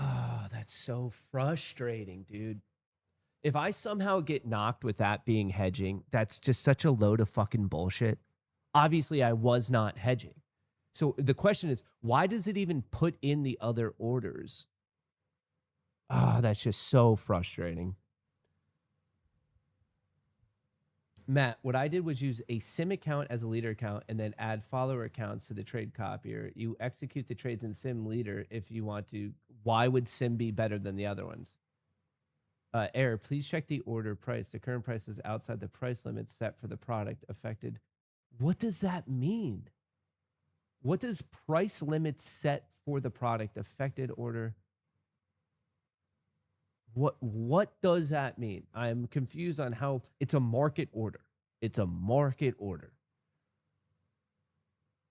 Oh, that's so frustrating, dude. If I somehow get knocked with that being hedging, that's just such a load of fucking bullshit. Obviously, I was not hedging. So the question is, why does it even put in the other orders? Ah, that's just so frustrating. Matt, what I did was use a SIM account as a leader account and then add follower accounts to the trade copier. You execute the trades in SIM leader if you want to. Why would SIM be better than the other ones? Error, please check the order price. The current price is outside the price limit set for the product affected. What does that mean? What does price limit set for the product affected order? What does that mean? I'm confused on how it's a market order. It's a market order.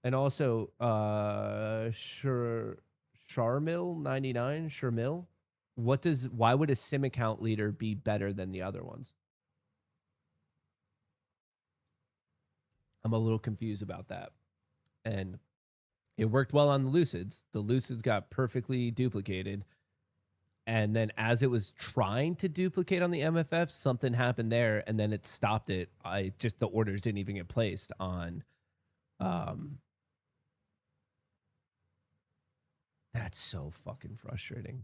And also, Charmil 99, Charmil. Why would a SIM account leader be better than the other ones? I'm a little confused about that. And it worked well on the Lucids. The Lucids got perfectly duplicated. And then as it was trying to duplicate on the MFF, something happened there, and then it stopped it. The orders didn't even get placed on. That's so fucking frustrating.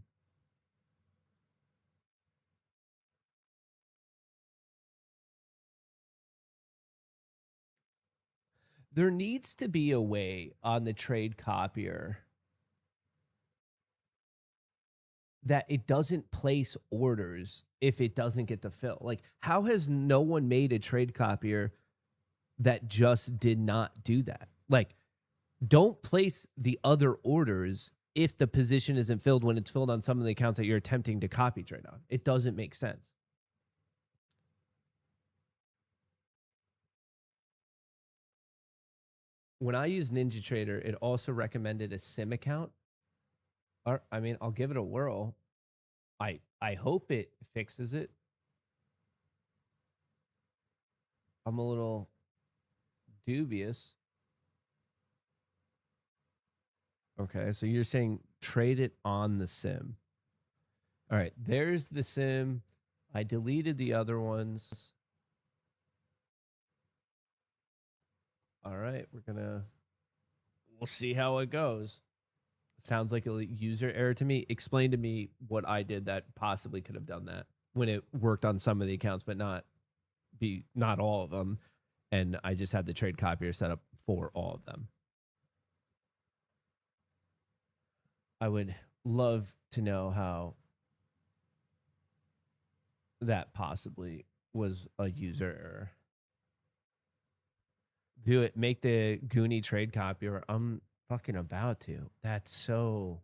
There needs to be a way on the trade copier that it doesn't place orders if it doesn't get the fill. Like, how has no one made a trade copier that just did not do that? Like, don't place the other orders if the position isn't filled when it's filled on some of the accounts that you're attempting to copy trade on. It doesn't make sense. When I use NinjaTrader, it also recommended a SIM account. I mean, I'll give it a whirl. I hope it fixes it. I'm a little dubious. Okay, so you're saying trade it on the SIM. All right, there's the SIM. I deleted the other ones. All right, we'll see how it goes. Sounds like a user error to me. Explain to me what I did that possibly could have done that when it worked on some of the accounts, but not all of them. And I just had the trade copier set up for all of them. I would love to know how that possibly was a user error. Do it. Make the Goonie trade copier. I'm fucking about to. That's so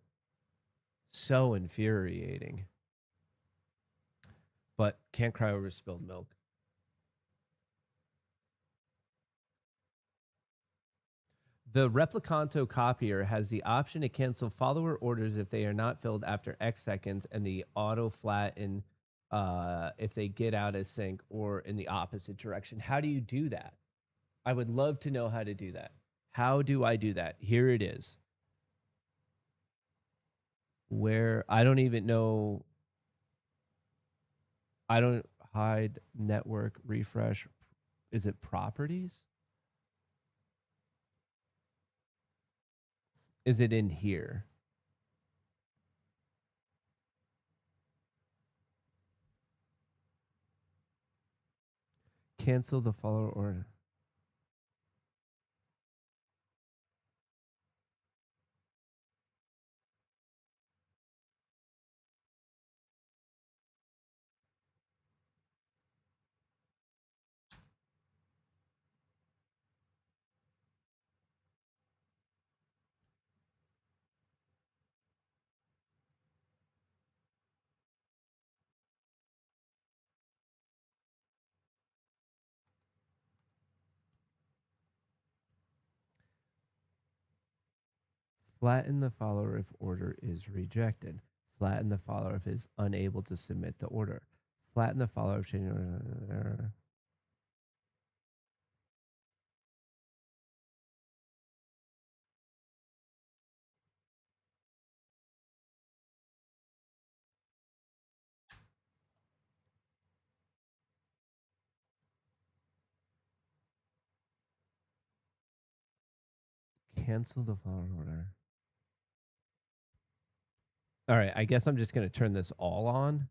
infuriating. But can't cry over spilled milk. The Replicanto copier has the option to cancel follower orders if they are not filled after X seconds, and the auto flatten if they get out of sync or in the opposite direction. How do you do that? I would love to know how to do that. How do I do that? Here it is. Where I don't even know. I don't hide network refresh. Is it properties? Is it in here? Cancel the follower order. Flatten the follower if order is rejected. Flatten the follower if is unable to submit the order. Flatten the follower if changing order. Cancel the follower order. All right, I guess I'm just going to turn this all on.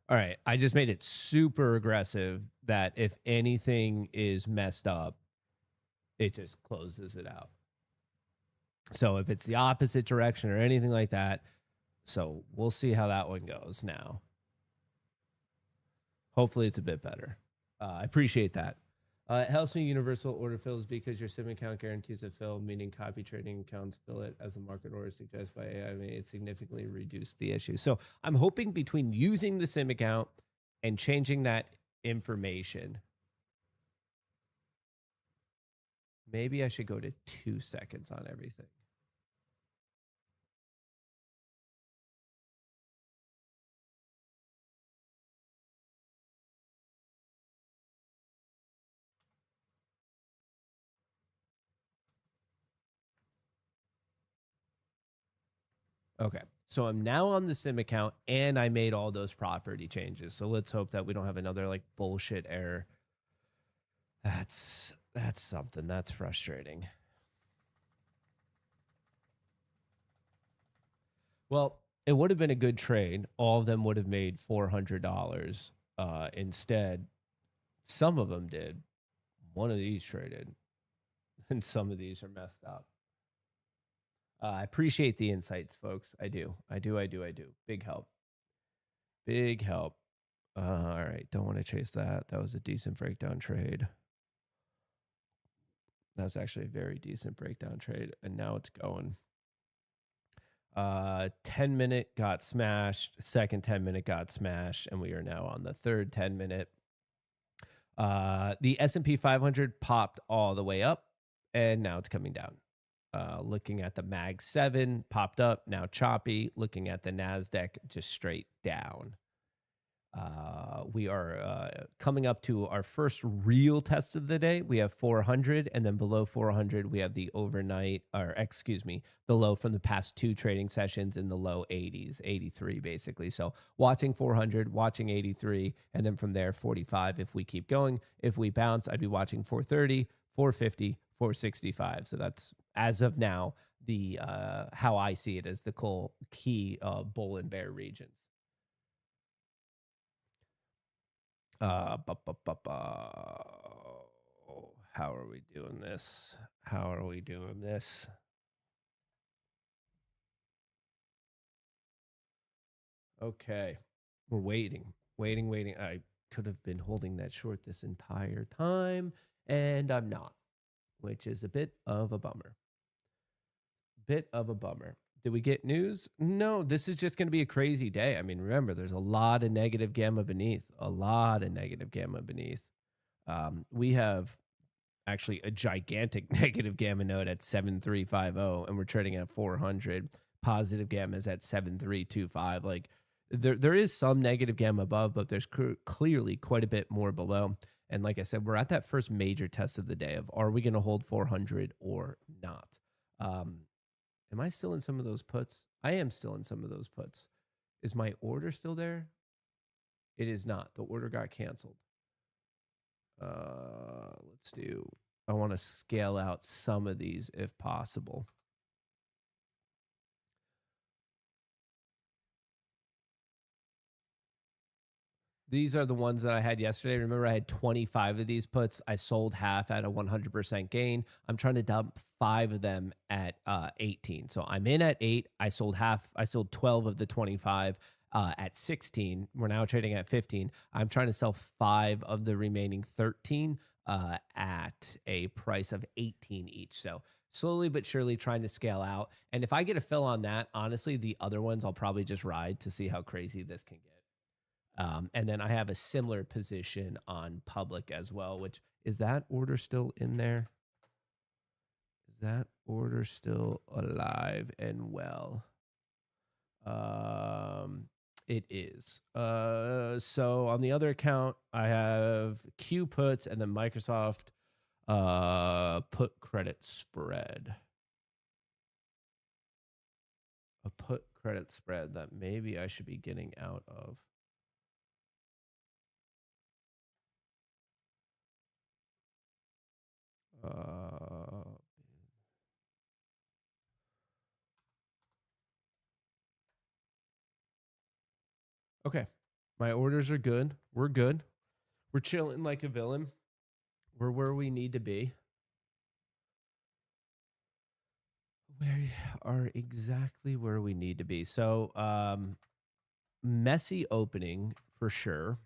All right, I just made it super aggressive that if anything is messed up, it just closes it out. So if it's the opposite direction or anything like that, so we'll see how that one goes now. Hopefully it's a bit better. I appreciate that. It helps me universal order fills because your sim account guarantees a fill, meaning copy trading accounts fill it as the market order suggests by AI may it significantly reduce the issue. So I'm hoping between using the sim account and changing that information, maybe I should go to 2 seconds on everything. Okay. So I'm now on the sim account and I made all those property changes. So let's hope that we don't have another like bullshit error. That's something that's frustrating. Well, it would have been a good trade. All of them would have made $400. Instead, some of them did. One of these traded, and some of these are messed up. I appreciate the insights, folks. I do. Big help. Big help. All right. Don't want to chase that. That was a decent breakdown trade. That's actually a very decent breakdown trade. And now it's going. 10-minute got smashed. Second 10-minute got smashed. And we are now on the third 10-minute. The S&P 500 popped all the way up. And now it's coming down. Looking at the Mag 7, popped up, now choppy. Looking at the NASDAQ, just straight down. We are coming up to our first real test of the day. We have 400, and then below 400, we have the overnight, the low from the past 2 trading sessions in the low 80s, 83 basically. So watching 400, watching 83, and then from there, 45 if we keep going. If we bounce, I'd be watching 430, 450, 465. So that's, as of now, the how I see it as the key bull and bear regions. Bu- bu- bu- bu- How are we doing this? How are we doing this? Okay. We're waiting. I could have been holding that short this entire time, and I'm not, which is a bit of a bummer. Bit of a bummer. Did we get news? No, this is just going to be a crazy day. I mean, remember, there's a lot of negative gamma beneath, a lot of negative gamma beneath. We have actually a gigantic negative gamma node at 7350, and we're trading at 400. Positive gamma is at 7325. Like, there is some negative gamma above, but there's clearly quite a bit more below. And like I said, we're at that first major test of the day of, are we going to hold 400 or not? Am I still in some of those puts? I am still in some of those puts. Is my order still there? It is not. The order got canceled. Let's do, I want to scale out some of these if possible. These are the ones that I had yesterday. Remember, I had 25 of these puts. I sold half at a 100% gain. I'm trying to dump 5 of them at 18. So I'm in at 8. I sold half. I sold 12 of the 25 at 16. We're now trading at 15. I'm trying to sell 5 of the remaining 13 at a price of 18 each. So slowly but surely trying to scale out. And if I get a fill on that, honestly, the other ones I'll probably just ride to see how crazy this can get. And then I have a similar position on public as well, which is that order still in there? Is that order still alive and well? It is. So on the other account, I have Q puts and then Microsoft put credit spread. A put credit spread that maybe I should be getting out of. Okay. My orders are good. We're good. We're chilling like a villain. We're where we need to be. We are exactly where we need to be. So, messy opening for sure.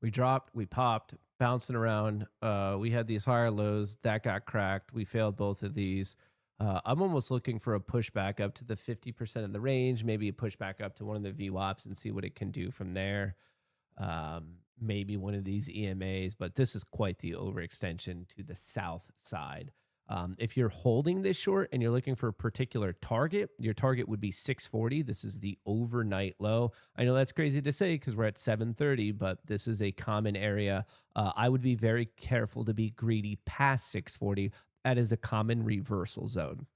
We dropped, we popped, bouncing around. We had these higher lows that got cracked. We failed both of these. I'm almost looking for a pushback up to the 50% of the range, maybe a pushback up to one of the VWAPs and see what it can do from there. Maybe one of these EMAs, but this is quite the overextension to the south side. If you're holding this short and you're looking for a particular target, your target would be 640. This is the overnight low. I know that's crazy to say because we're at 730, but this is a common area. I would be very careful to be greedy past 640. That is a common reversal zone.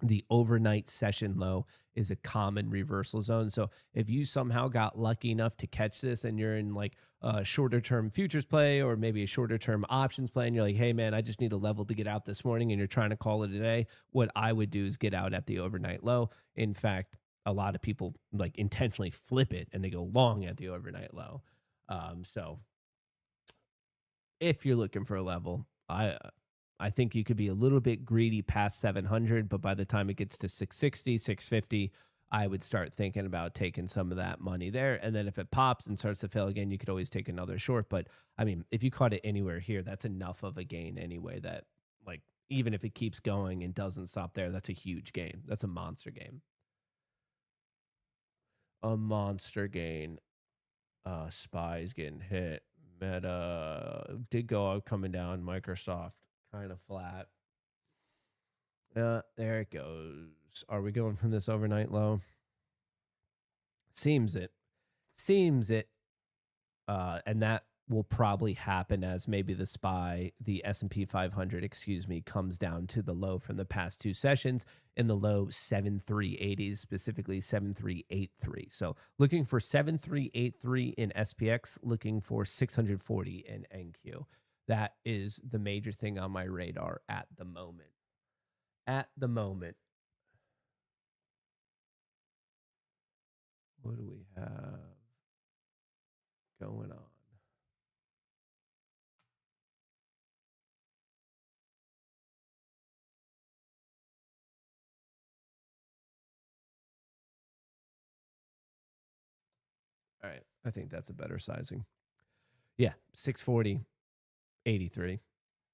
The overnight session low is a common reversal zone. So if you somehow got lucky enough to catch this and you're in like a shorter term futures play or maybe a shorter term options play and you're like, hey man, I just need a level to get out this morning and you're trying to call it a day, what I would do is get out at the overnight low. In fact, a lot of people like intentionally flip it and they go long at the overnight low. So if you're looking for a level, I think you could be a little bit greedy past 700, but by the time it gets to 660, 650, I would start thinking about taking some of that money there. And then if it pops and starts to fail again, you could always take another short. But I mean, if you caught it anywhere here, that's enough of a gain anyway that like, even if it keeps going and doesn't stop there, that's a huge gain. That's a monster game. A monster gain. Spies getting hit. Meta did go out coming down. Microsoft kind of flat. There it goes. Are we going from this overnight low? Seems it. And that will probably happen as maybe the S&P 500, comes down to the low from the past 2 sessions in the low 7380s, specifically 7383. So looking for 7383 in SPX, looking for 640 in NQ. That is the major thing on my radar at the moment. What do we have going on? All right. I think that's a better sizing. Yeah. 640.83.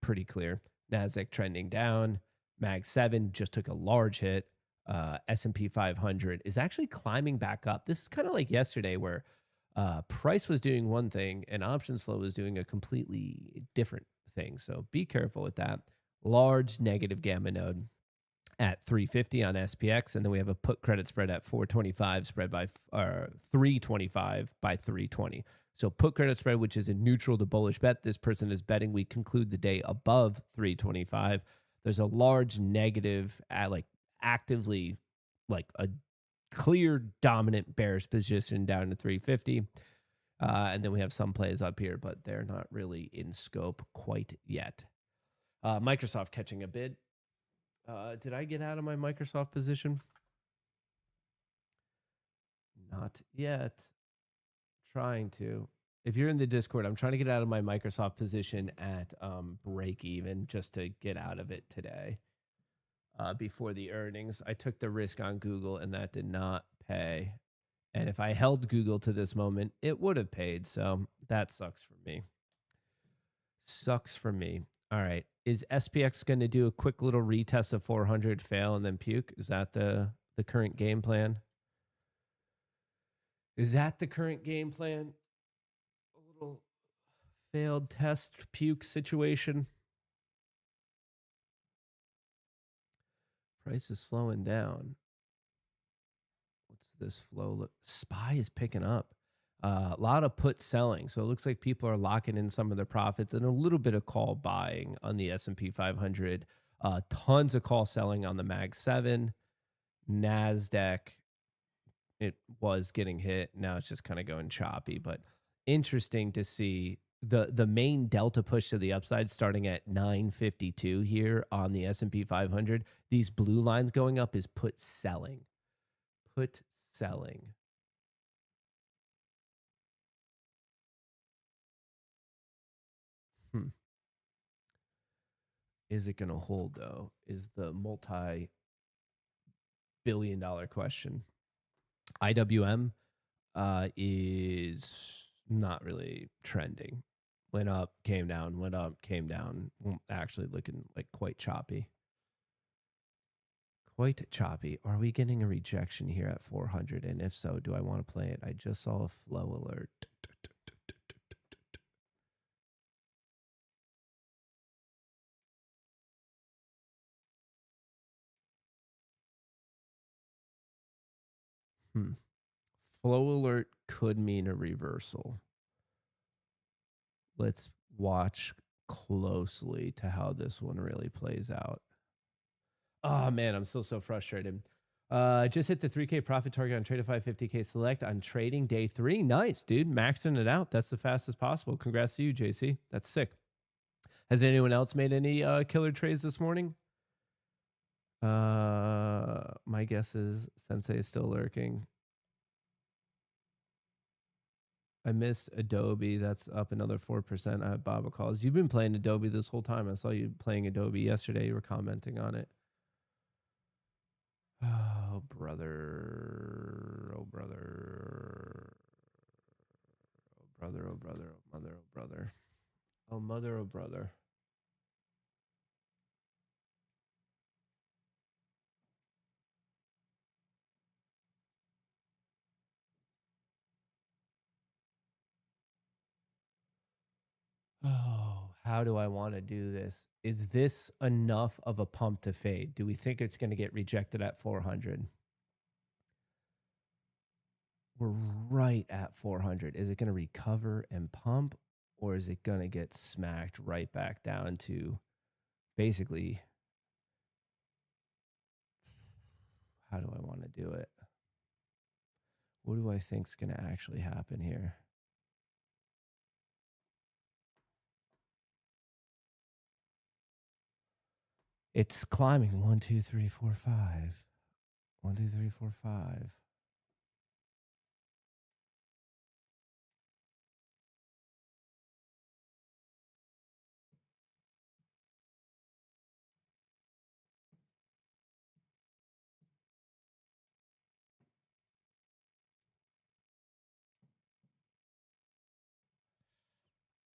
Pretty clear. NASDAQ trending down. Mag 7 just took a large hit. S&P 500 is actually climbing back up. This is kind of like yesterday where price was doing one thing and options flow was doing a completely different thing. So be careful with that. Large negative gamma node at 350 on SPX, and then we have a put credit spread at 425 spread by 325 by 320. So put credit spread, which is a neutral to bullish bet. This person is betting we conclude the day above 325. There's a large negative at actively a clear dominant bearish position down to 350. And then we have some plays up here, but they're not really in scope quite yet. Microsoft catching a bid. Did I get out of my Microsoft position? Not yet. Trying to. If you're in the Discord, I'm trying to get out of my Microsoft position at break even just to get out of it today. Before the earnings, I took the risk on Google and that did not pay. And if I held Google to this moment, it would have paid. So that sucks for me. Sucks for me. All right. Is SPX going to do a quick little retest of 400, fail, and then puke? Is that the current game plan? Is that the current game plan? A little failed test puke situation. Price is slowing down. What's this flow look? SPY is picking up. A lot of put selling. So it looks like people are locking in some of their profits and a little bit of call buying on the S&P 500. Tons of call selling on the Mag 7. NASDAQ, it was getting hit. Now it's just kind of going choppy. But interesting to see the main delta push to the upside starting at 952 here on the S&P 500. These blue lines going up is put selling. Put selling. Is it going to hold, though, is the multi-billion-dollar question. IWM is not really trending. Went up, came down, went up, came down. Actually looking like quite choppy. Quite choppy. Are we getting a rejection here at 400? And if so, do I want to play it? I just saw a flow alert. Flow alert could mean a reversal. Let's watch closely to how this one really plays out. Oh, man, I'm still so frustrated. Just hit the 3K profit target on Tradeify 50K select on trading day 3. Nice, dude. Maxing it out. That's the fastest possible. Congrats to you, JC. That's sick. Has anyone else made any killer trades this morning? My guess is Sensei is still lurking. I missed Adobe. That's up another 4%. I have Baba calls. You've been playing Adobe this whole time. I saw you playing Adobe yesterday. You were commenting on it. Oh, brother. Oh, brother. Oh, brother. Oh, brother. Oh, mother. Oh, brother. Oh, mother. Oh, brother. Oh, how do I want to do this? Is this enough of a pump to fade? Do we think it's going to get rejected at 400? We're right at 400. Is it going to recover and pump, or is it going to get smacked right back down to basically, how do I want to do it? What do I think is going to actually happen here? It's climbing 1, 2, 3, 4, 5. 1, 2, 3, 4, 5.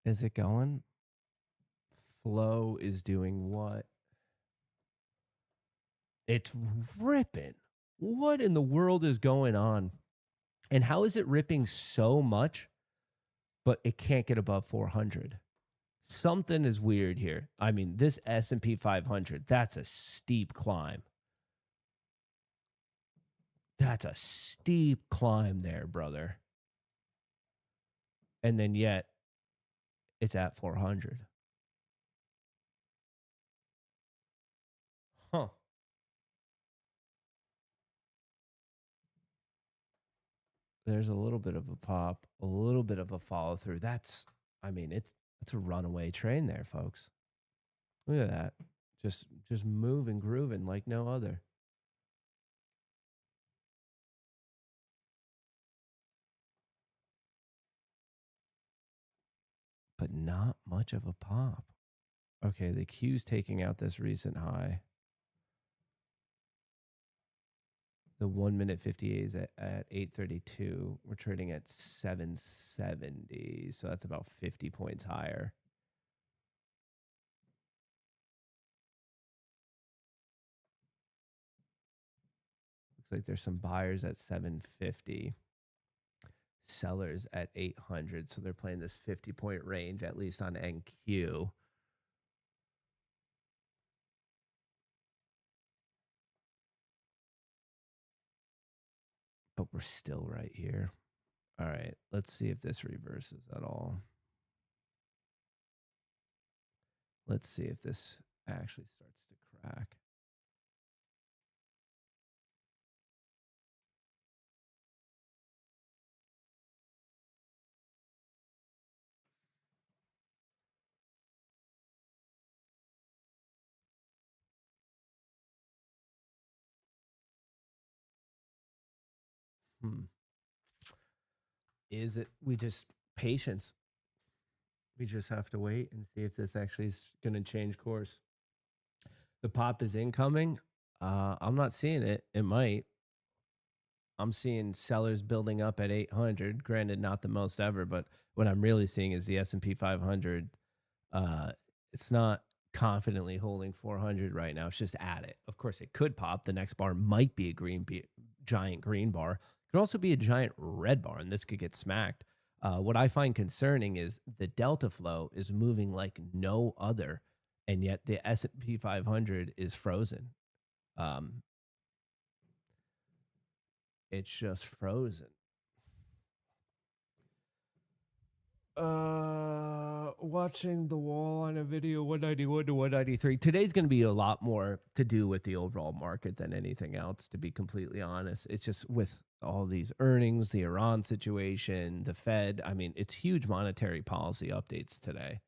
Is it going? Flow is doing what? It's ripping. What in the world is going on? And how is it ripping so much, but it can't get above 400? Something is weird here. I mean, this S&P 500, that's a steep climb. That's a steep climb there, brother. And then yet, it's at 400. Huh. There's a little bit of a pop, a little bit of a follow through. That's, I mean, it's a runaway train there, folks. Look at that. Just moving, grooving like no other. But not much of a pop. Okay, the Q's taking out this recent high. The 1 minute 58 is at 832. We're trading at 770. So that's about 50 points higher. Looks like there's some buyers at 750. Sellers at 800. So they're playing this 50-point range, at least on NQ. But we're still right here. All right, let's see if this reverses at all. Let's see if this actually starts to crack. Is it, patience. We just have to wait and see if this actually is going to change course. The pop is incoming. I'm not seeing it. It might. I'm seeing sellers building up at 800. Granted, not the most ever, but what I'm really seeing is the S&P 500. It's not confidently holding 400 right now. It's just at it. Of course, it could pop. The next bar might be a giant green bar. It could also be a giant red bar, and this could get smacked. What I find concerning is the delta flow is moving like no other, and yet the S&P 500 is frozen. It's just frozen. Watching the wall on a video 191 to 193. Today's going to be a lot more to do with the overall market than anything else, to be completely honest. It's just with all these earnings, the Iran situation, the Fed. I mean, it's huge monetary policy updates today.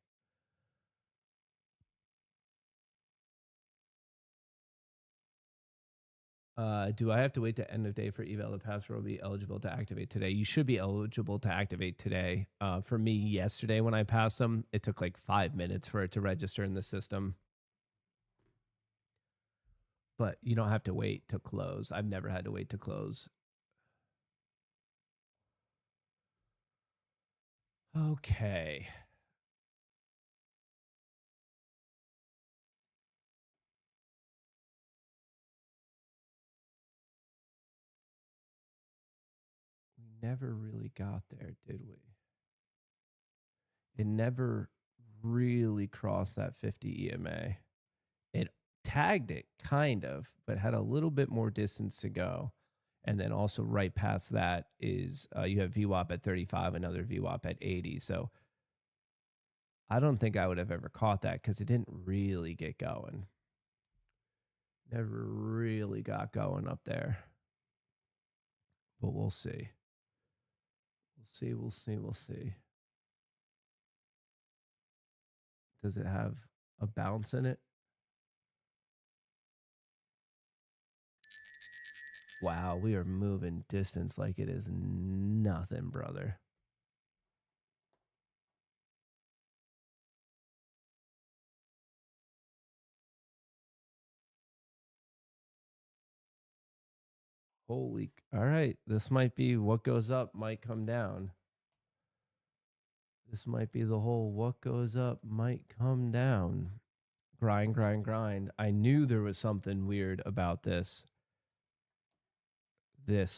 Do I have to wait to end of day for eval to pass or will be eligible to activate today? You should be eligible to activate today. For me, yesterday when I passed them, it took like 5 minutes for it to register in the system. But you don't have to wait to close. I've never had to wait to close. Okay. We never really got there, did we? It never really crossed that 50 EMA. It tagged it kind of, but had a little bit more distance to go. And then also right past that is you have VWAP at 35, another VWAP at 80. So I don't think I would have ever caught that because it didn't really get going. Never really got going up there. But we'll see. We'll see. Does it have a bounce in it? Wow, we are moving distance like it is nothing, brother. Holy, all right. This might be what goes up, might come down. This might be the whole what goes up might come down. Grind, grind, grind. I knew there was something weird about this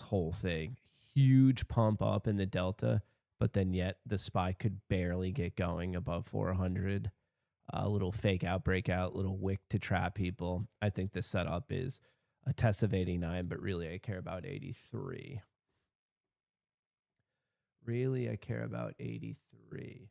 whole thing. Huge pump up in the delta, but then yet the SPY could barely get going above 400. A little fake out, breakout, little wick to trap people. I think the setup is a test of 89, but really I care about 83. Really, I care about 83.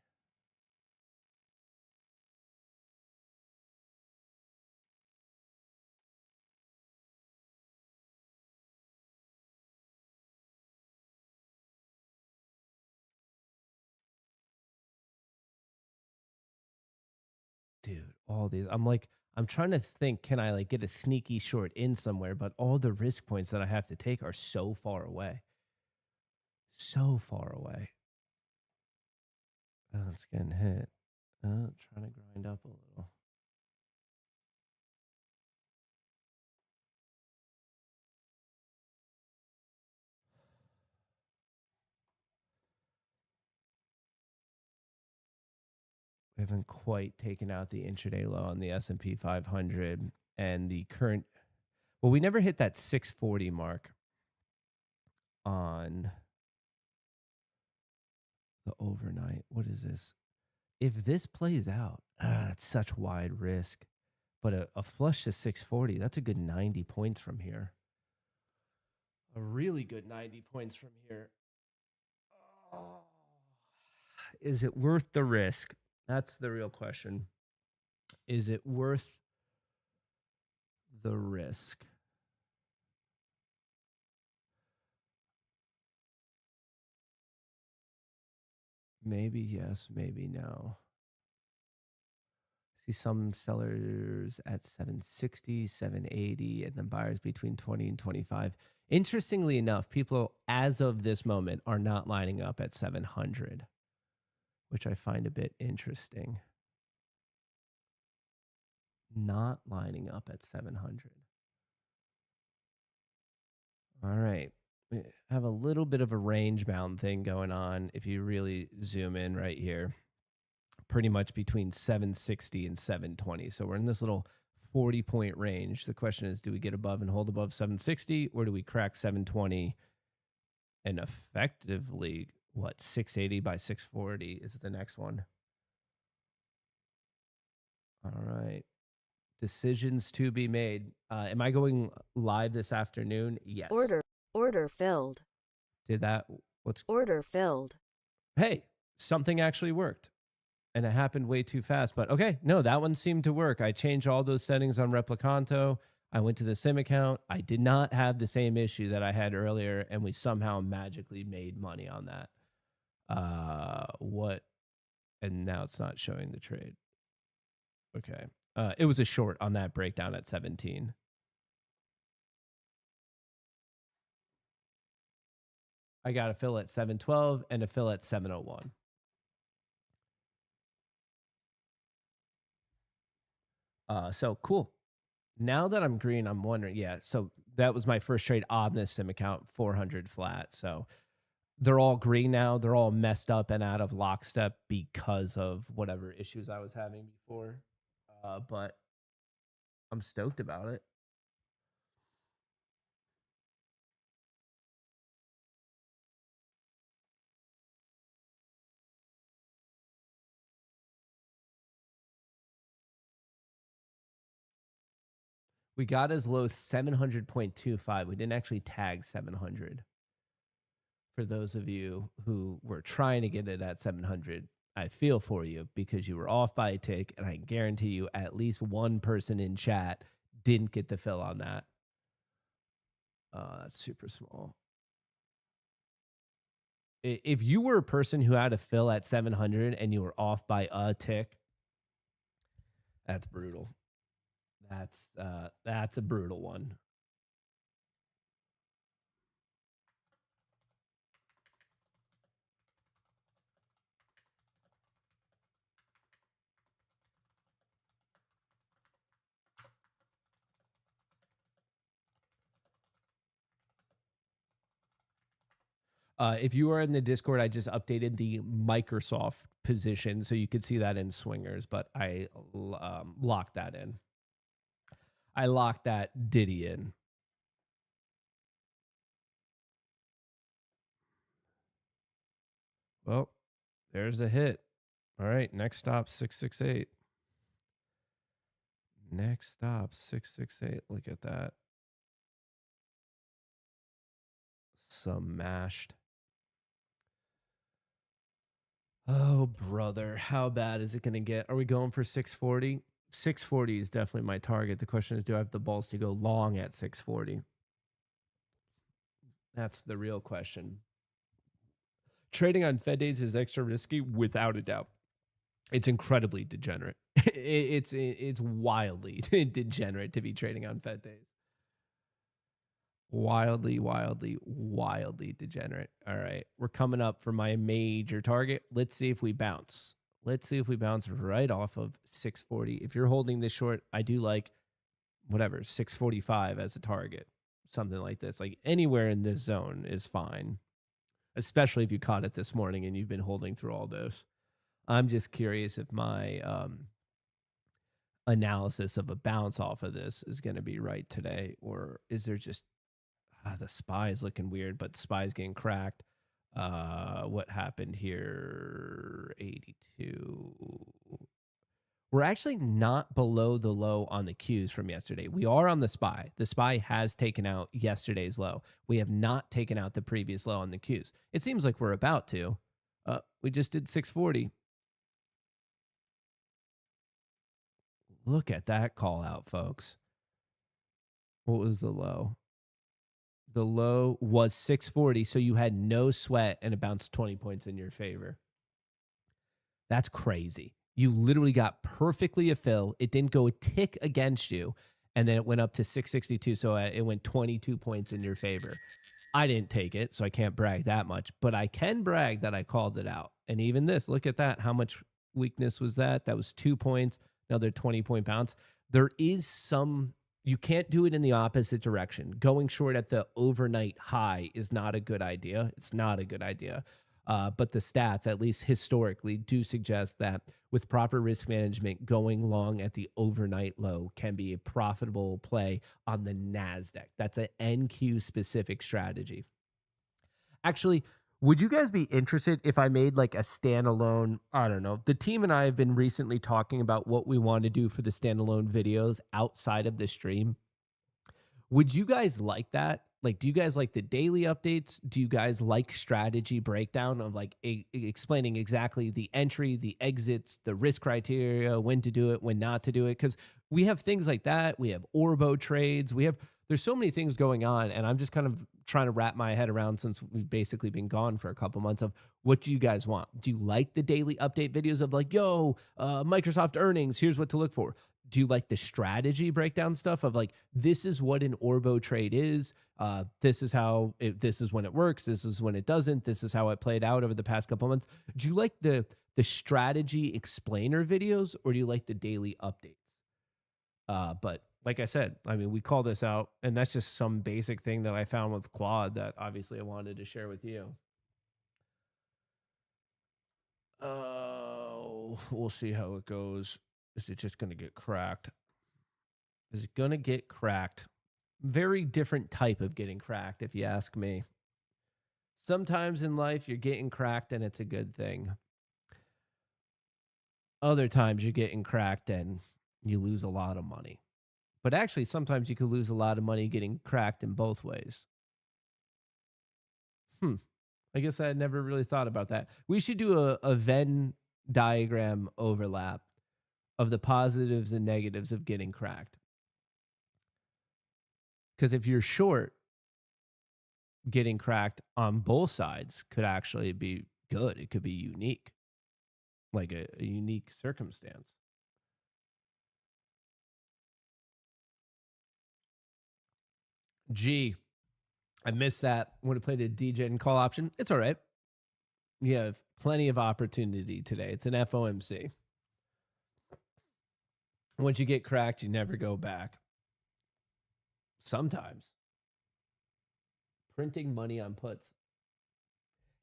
Dude, all these. I'm trying to think, can I like get a sneaky short in somewhere? But all the risk points that I have to take are so far away. So far away. Oh, it's getting hit. Trying to grind up a little. We haven't quite taken out the intraday low on the S&P 500 and the current. Well, we never hit that 640 mark on the overnight. What is this? If this plays out, that's such wide risk. But a flush to 640, that's a good 90 points from here. A really good 90 points from here. Oh. Is it worth the risk? That's the real question. Is it worth the risk? Maybe yes, maybe no. See some sellers at 760, 780, and then buyers between 20 and 25. Interestingly enough, people as of this moment are not lining up at 700, which I find a bit interesting. Not lining up at 700. All right. We have a little bit of a range bound thing going on if you really zoom in right here. Pretty much between 760 and 720. So we're in this little 40-point range. The question is, do we get above and hold above 760, or do we crack 720 and effectively, 680 by 640 is the next one. All right. Decisions to be made. Am I going live this afternoon? Yes. Order filled. Did that? Order filled. Hey, something actually worked. And it happened way too fast. But okay, no, that one seemed to work. I changed all those settings on Replicanto. I went to the SIM account. I did not have the same issue that I had earlier, and we somehow magically made money on that. What? And now it's not showing the trade. Okay. It was a short on that breakdown at 17. I got a fill at 712 and a fill at 701. So cool. Now that I'm green, I'm wondering, yeah, so that was my first trade on this sim account, 400 flat. So they're all green now. They're all messed up and out of lockstep because of whatever issues I was having before. But I'm stoked about it. We got as low as 700.25. We didn't actually tag 700. For those of you who were trying to get it at 700, I feel for you because you were off by a tick, and I guarantee you at least one person in chat didn't get the fill on that. That's super small. If you were a person who had a fill at 700 and you were off by a tick, that's brutal. That's a brutal one. If you are in the Discord, I just updated the Microsoft position so you could see that in swingers, but I locked that in. I locked that Diddy in. Well, there's a hit. All right, next stop 668. Next stop 668. Look at that. Smashed. Oh, brother. How bad is it going to get? Are we going for 640? 640 is definitely my target. The question is, do I have the balls to go long at 640? That's the real question. Trading on Fed days is extra risky, without a doubt. It's incredibly degenerate. It's wildly degenerate to be trading on Fed days. Wildly degenerate. All right, we're coming up for my major target. Let's see if we bounce. Let's see if we bounce right off of 640. If you're holding this short, I do like whatever, 645 as a target. Something like this. Like anywhere in this zone is fine. Especially if you caught it this morning and you've been holding through all this. I'm just curious if my analysis of a bounce off of this is going to be right today, or is there just the SPY is looking weird, but SPY's getting cracked. What happened here? 82. We're actually not below the low on the Qs from yesterday. We are on the SPY. The SPY has taken out yesterday's low. We have not taken out the previous low on the Qs. It seems like we're about to. We just did 640. Look at that call out, folks. What was the low? The low was 640, so you had no sweat and it bounced 20 points in your favor. That's crazy. You literally got perfectly a fill. It didn't go a tick against you, and then it went up to 662, so it went 22 points in your favor. I didn't take it, so I can't brag that much, but I can brag that I called it out. And even this, look at that. How much weakness was that? That was 2 points, another 20-point bounce. There is some... You can't do it in the opposite direction. Going short at the overnight high is not a good idea. It's not a good idea. But the stats, at least historically, do suggest that with proper risk management, going long at the overnight low can be a profitable play on the NASDAQ. That's an NQ-specific strategy. Actually, would you guys be interested if I made like a standalone, I don't know, the team and I have been recently talking about what we want to do for the standalone videos outside of the stream. Would you guys like that? Like, do you guys like the daily updates? Do you guys like strategy breakdown of like explaining exactly the entry, the exits, the risk criteria, when to do it, when not to do it? Because we have things like that. We have Orbo trades. There's so many things going on, and I'm just kind of trying to wrap my head around, since we've basically been gone for a couple months, of what do you guys want? Do you like the daily update videos of like, Microsoft earnings, here's what to look for? Do you like the strategy breakdown stuff of like, this is what an Orbo trade is? This is when it works. This is when it doesn't. This is how it played out over the past couple months. Do you like the strategy explainer videos, or do you like the daily updates? But like I said, I mean, we call this out, and that's just some basic thing that I found with Claude that obviously I wanted to share with you. We'll see how it goes. Is it just going to get cracked? Is it going to get cracked? Very different type of getting cracked, if you ask me. Sometimes in life, you're getting cracked and it's a good thing. Other times you're getting cracked and you lose a lot of money. But actually, sometimes you could lose a lot of money getting cracked in both ways. I guess I had never really thought about that. We should do a Venn diagram overlap of the positives and negatives of getting cracked. Because if you're short, getting cracked on both sides could actually be good. It could be unique, like a unique circumstance. Gee, I missed that. Would have played a DJ and call option. It's all right. You have plenty of opportunity today. It's an FOMC. Once you get cracked, you never go back. Sometimes. Printing money on puts.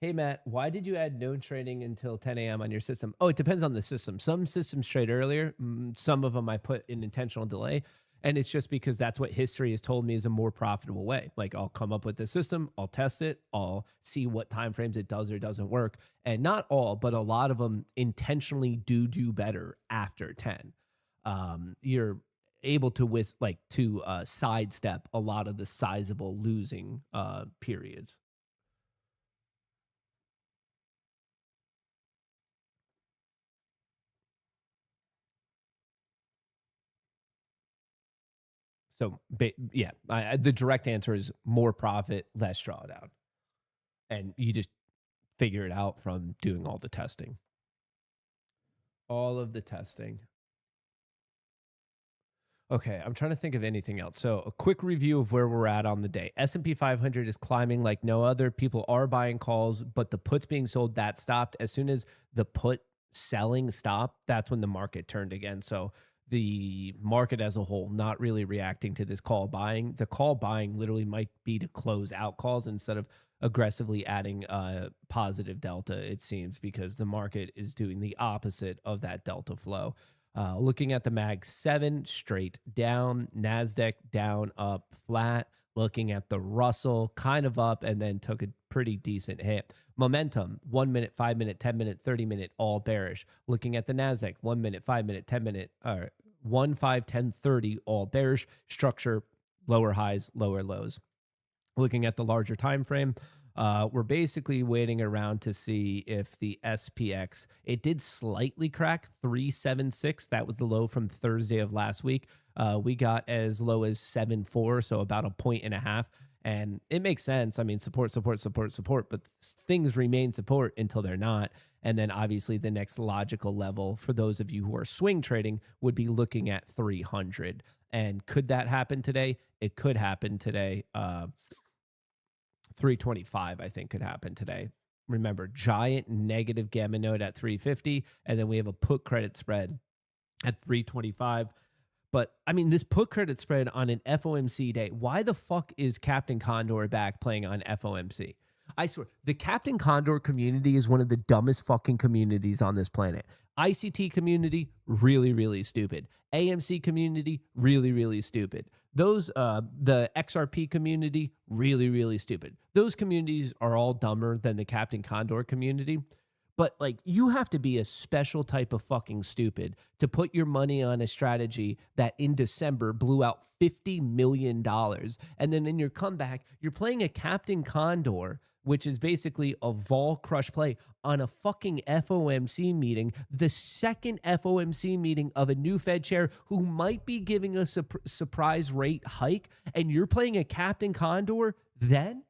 Hey, Matt, why did you add no trading until 10 a.m. on your system? Oh, it depends on the system. Some systems trade earlier. Some of them I put in intentional delay. And it's just because that's what history has told me is a more profitable way. Like I'll come up with the system, I'll test it, I'll see what timeframes it does or doesn't work. And not all, but a lot of them intentionally do better after 10. You're able to sidestep a lot of the sizable losing periods. So yeah, the direct answer is more profit, less drawdown, and you just figure it out from doing all the testing, all of the testing. Okay, I'm trying to think of anything else. So a quick review of where we're at on the day. S&P 500 is climbing like no other. People are buying calls, but the puts being sold, that stopped. As soon as the put selling stopped, that's when the market turned again. So the market as a whole not really reacting to this call buying. The call buying literally might be to close out calls instead of aggressively adding positive delta, it seems, because the market is doing the opposite of that delta flow. Looking at the Mag 7, straight down, NASDAQ down, up, flat. Looking at the Russell, kind of up, and then took a pretty decent hit. Momentum, 1 minute, 5 minute, 10 minute, 30 minute, all bearish. Looking at the NASDAQ, 1 minute, 5 minute, 10 minute, 1, 5, 10, 30, all bearish. Structure, lower highs, lower lows. Looking at the larger time frame, we're basically waiting around to see if the SPX, it did slightly crack 376. That was the low from Thursday of last week. We got as low as 7.4, so about a 1.5. And it makes sense. I mean, support, but things remain support until they're not. And then obviously the next logical level for those of you who are swing trading would be looking at 300. And could that happen today? It could happen today. 325, I think, could happen today. Remember, giant negative gamma node at 350, and then we have a put credit spread at 325. But I mean, this put credit spread on an FOMC day, why the fuck is Captain Condor back playing on FOMC? I swear, the Captain Condor community is one of the dumbest fucking communities on this planet. ICT community, really, really stupid. AMC community, really, really stupid. Those, the XRP community, really, really stupid. Those communities are all dumber than the Captain Condor community. But like, you have to be a special type of fucking stupid to put your money on a strategy that in December blew out $50 million. And then in your comeback, you're playing a Captain Condor, which is basically a vol crush play on a fucking FOMC meeting, the second FOMC meeting of a new Fed chair who might be giving us a surprise rate hike, and you're playing a Captain Condor then?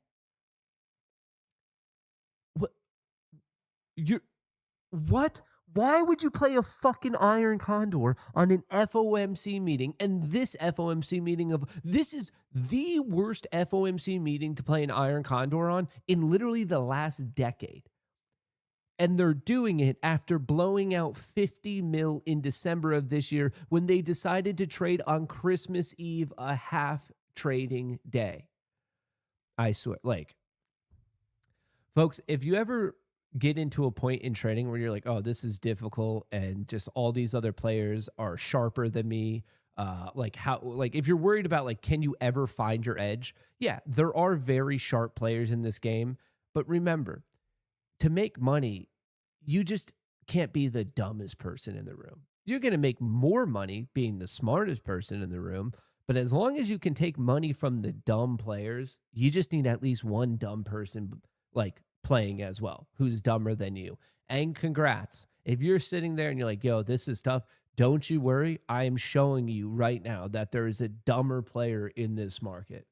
What? Why would you play a fucking Iron Condor on an FOMC meeting? And this FOMC meeting this is the worst FOMC meeting to play an Iron Condor on in literally the last decade. And they're doing it after blowing out 50 mil in December of this year when they decided to trade on Christmas Eve, a half trading day. I swear, like, folks, if you ever get into a point in trading where you're like, oh, this is difficult and just all these other players are sharper than me. If you're worried about like, can you ever find your edge? Yeah, there are very sharp players in this game. But remember, to make money, you just can't be the dumbest person in the room. You're going to make more money being the smartest person in the room. But as long as you can take money from the dumb players, you just need at least one dumb person like playing as well, who's dumber than you. And congrats. If you're sitting there and you're like, yo, this is tough, don't you worry. I am showing you right now that there is a dumber player in this market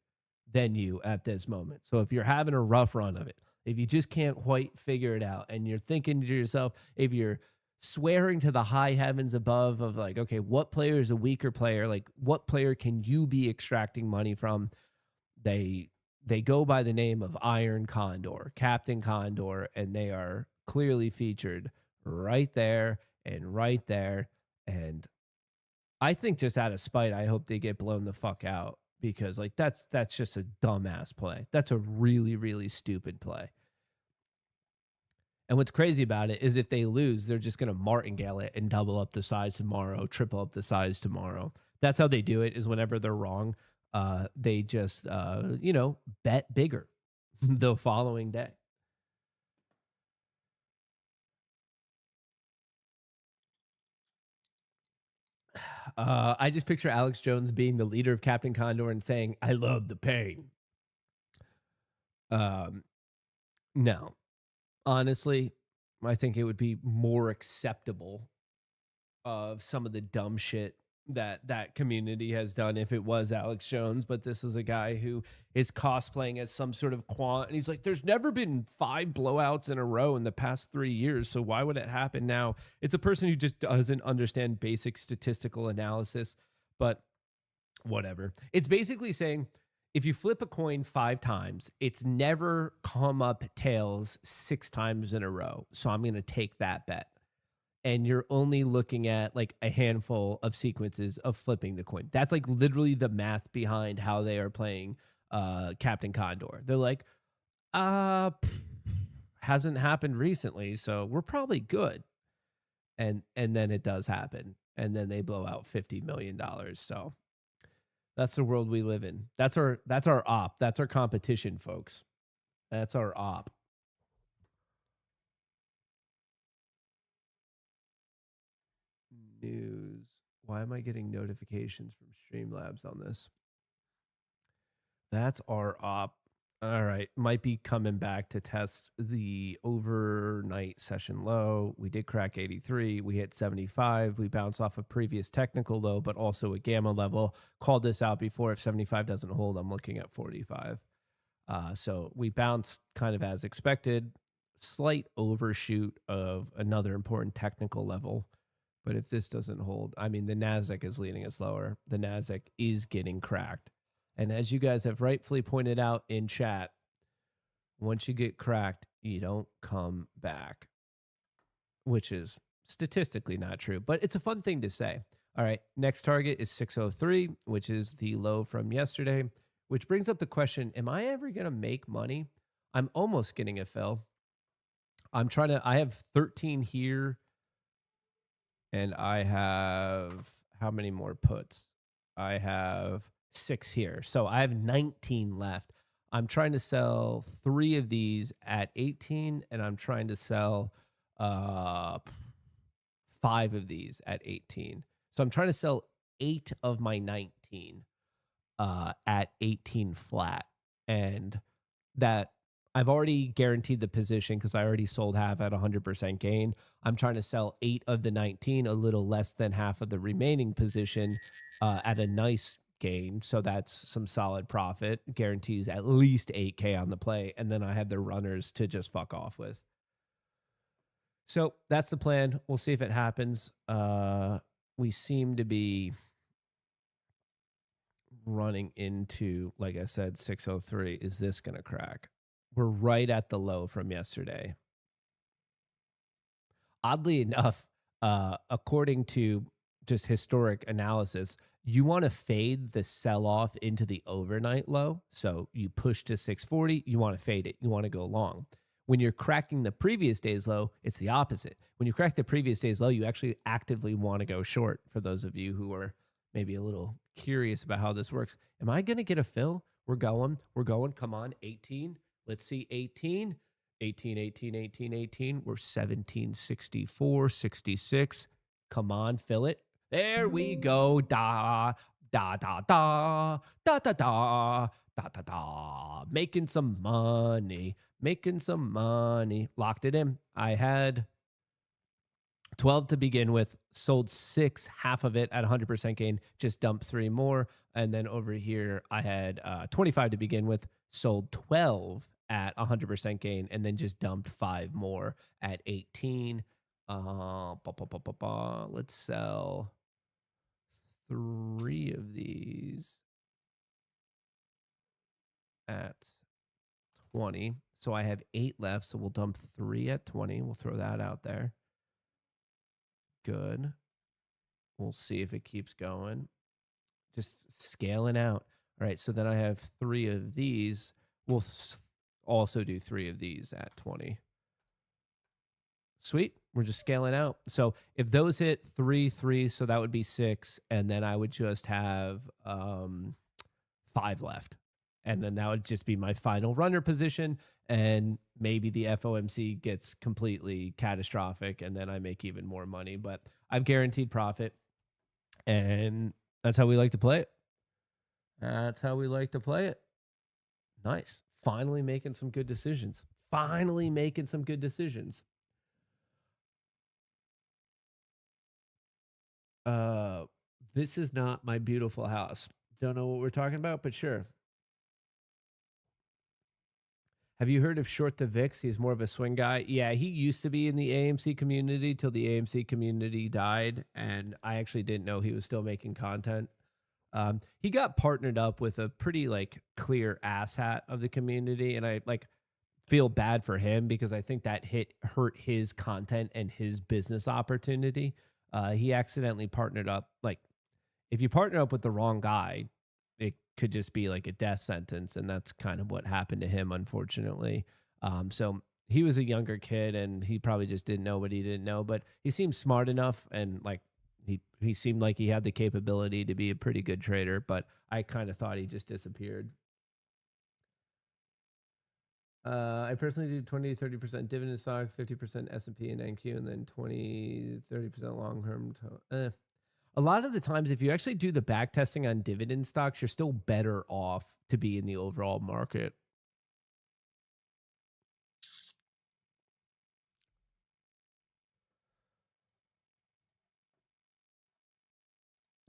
than you at this moment. So if you're having a rough run of it, if you just can't quite figure it out and you're thinking to yourself, if you're swearing to the high heavens above of like, okay, what player is a weaker player? Like, what player can you be extracting money from? They go by the name of Iron Condor, Captain Condor, and they are clearly featured right there and right there. And I think just out of spite, I hope they get blown the fuck out because like that's just a dumbass play. That's a really, really stupid play. And what's crazy about it is if they lose, they're just going to martingale it and double up the size tomorrow, triple up the size tomorrow. That's how they do it, is whenever they're wrong, they just, bet bigger the following day. I just picture Alex Jones being the leader of Captain Condor and saying, "I love the pain." No, honestly, I think it would be more acceptable of some of the dumb shit that community has done if it was Alex Jones. But this is a guy who is cosplaying as some sort of quant, and he's like, there's never been 5 blowouts in a row in the past 3 years, so why would it happen now? It's a person who just doesn't understand basic statistical analysis, but whatever. It's basically saying if you flip a coin 5 times, it's never come up tails 6 times in a row, so I'm going to take that bet. And you're only looking at like a handful of sequences of flipping the coin. That's like literally the math behind how they are playing Captain Condor. They're like, hasn't happened recently, so we're probably good. And then it does happen. And then they blow out $50 million. So that's the world we live in. That's our op. That's our competition, folks. That's our op. News. Why am I getting notifications from Streamlabs on this? That's our op. All right. Might be coming back to test the overnight session low. We did crack 83. We hit 75. We bounced off a previous technical low, but also a gamma level. Called this out before. If 75 doesn't hold, I'm looking at 45. So we bounced kind of as expected. Slight overshoot of another important technical level. But if this doesn't hold, I mean, the NASDAQ is leading us lower. The NASDAQ is getting cracked. And as you guys have rightfully pointed out in chat, once you get cracked, you don't come back, which is statistically not true, but it's a fun thing to say. All right, next target is 603, which is the low from yesterday, which brings up the question, am I ever going to make money? I'm almost getting a fill. I have 13 here. And I have, how many more puts? I have 6 here. So I have 19 left. I'm trying to sell 3 of these at 18, and I'm trying to sell 5 of these at 18. So I'm trying to sell 8 of my 19 at 18 flat. And that I've already guaranteed the position because I already sold half at 100% gain. I'm trying to sell 8 of the 19, a little less than half of the remaining position at a nice gain. So that's some solid profit. Guarantees at least 8K on the play. And then I have the runners to just fuck off with. So that's the plan. We'll see if it happens. We seem to be running into, like I said, 603. Is this going to crack? We're right at the low from yesterday. Oddly enough, according to just historic analysis, you want to fade the sell-off into the overnight low. So you push to 640, you want to fade it. You want to go long. When you're cracking the previous day's low, it's the opposite. When you crack the previous day's low, you actually actively want to go short, for those of you who are maybe a little curious about how this works. Am I going to get a fill? We're going. Come on, 18. Let's see, 18. 18, 18, 18, 18. We're 1764, 66. Come on, fill it. There we go. Da, da, da, da, da, da, da, da, da, da. Making some money. Locked it in. I had 12 to begin with, sold 6, half of it at 100% gain, just dumped 3 more. And then over here, I had 25 to begin with, sold 12 at 100% gain, and then just dumped 5 more at 18. Let's sell 3 of these at 20. So I have 8 left, so we'll dump 3 at 20. We'll throw that out there. Good. We'll see if it keeps going. Just scaling out. All right, so then I have 3 of these. We'll also do 3 of these at 20. Sweet. We're just scaling out. So if those hit 3, 3, so that would be 6. And then I would just have 5 left. And then that would just be my final runner position. And maybe the FOMC gets completely catastrophic and then I make even more money. But I've guaranteed profit. And that's how we like to play it. That's how we like to play it. Nice. Finally making some good decisions. Finally making some good decisions. This is not my beautiful house. Don't know what we're talking about, but sure. Have you heard of Short the VIX? He's more of a swing guy. Yeah, he used to be in the AMC community till the AMC community died, and I actually didn't know he was still making content. He got partnered up with a pretty like clear asshat of the community, and I like feel bad for him because I think that hurt his content and his business opportunity. He accidentally partnered up. Like, if you partner up with the wrong guy, it could just be like a death sentence, and that's kind of what happened to him, unfortunately. So he was a younger kid, and he probably just didn't know what he didn't know, but he seemed smart enough, and like he seemed like he had the capability to be a pretty good trader, but I kind of thought he just disappeared. I personally do 20 to 30% dividend stock, 50% S&P and NQ, and then 20, 30% long-term. A lot of the times, if you actually do the back testing on dividend stocks, you're still better off to be in the overall market.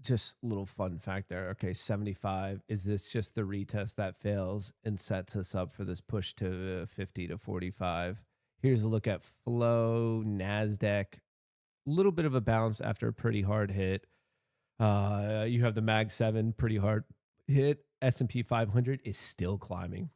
Just a little fun fact there. Okay, 75. Is this just the retest that fails and sets us up for this push to 50 to 45? Here's a look at flow, NASDAQ. A little bit of a bounce after a pretty hard hit. You have the Mag 7, pretty hard hit. S&P 500 is still climbing.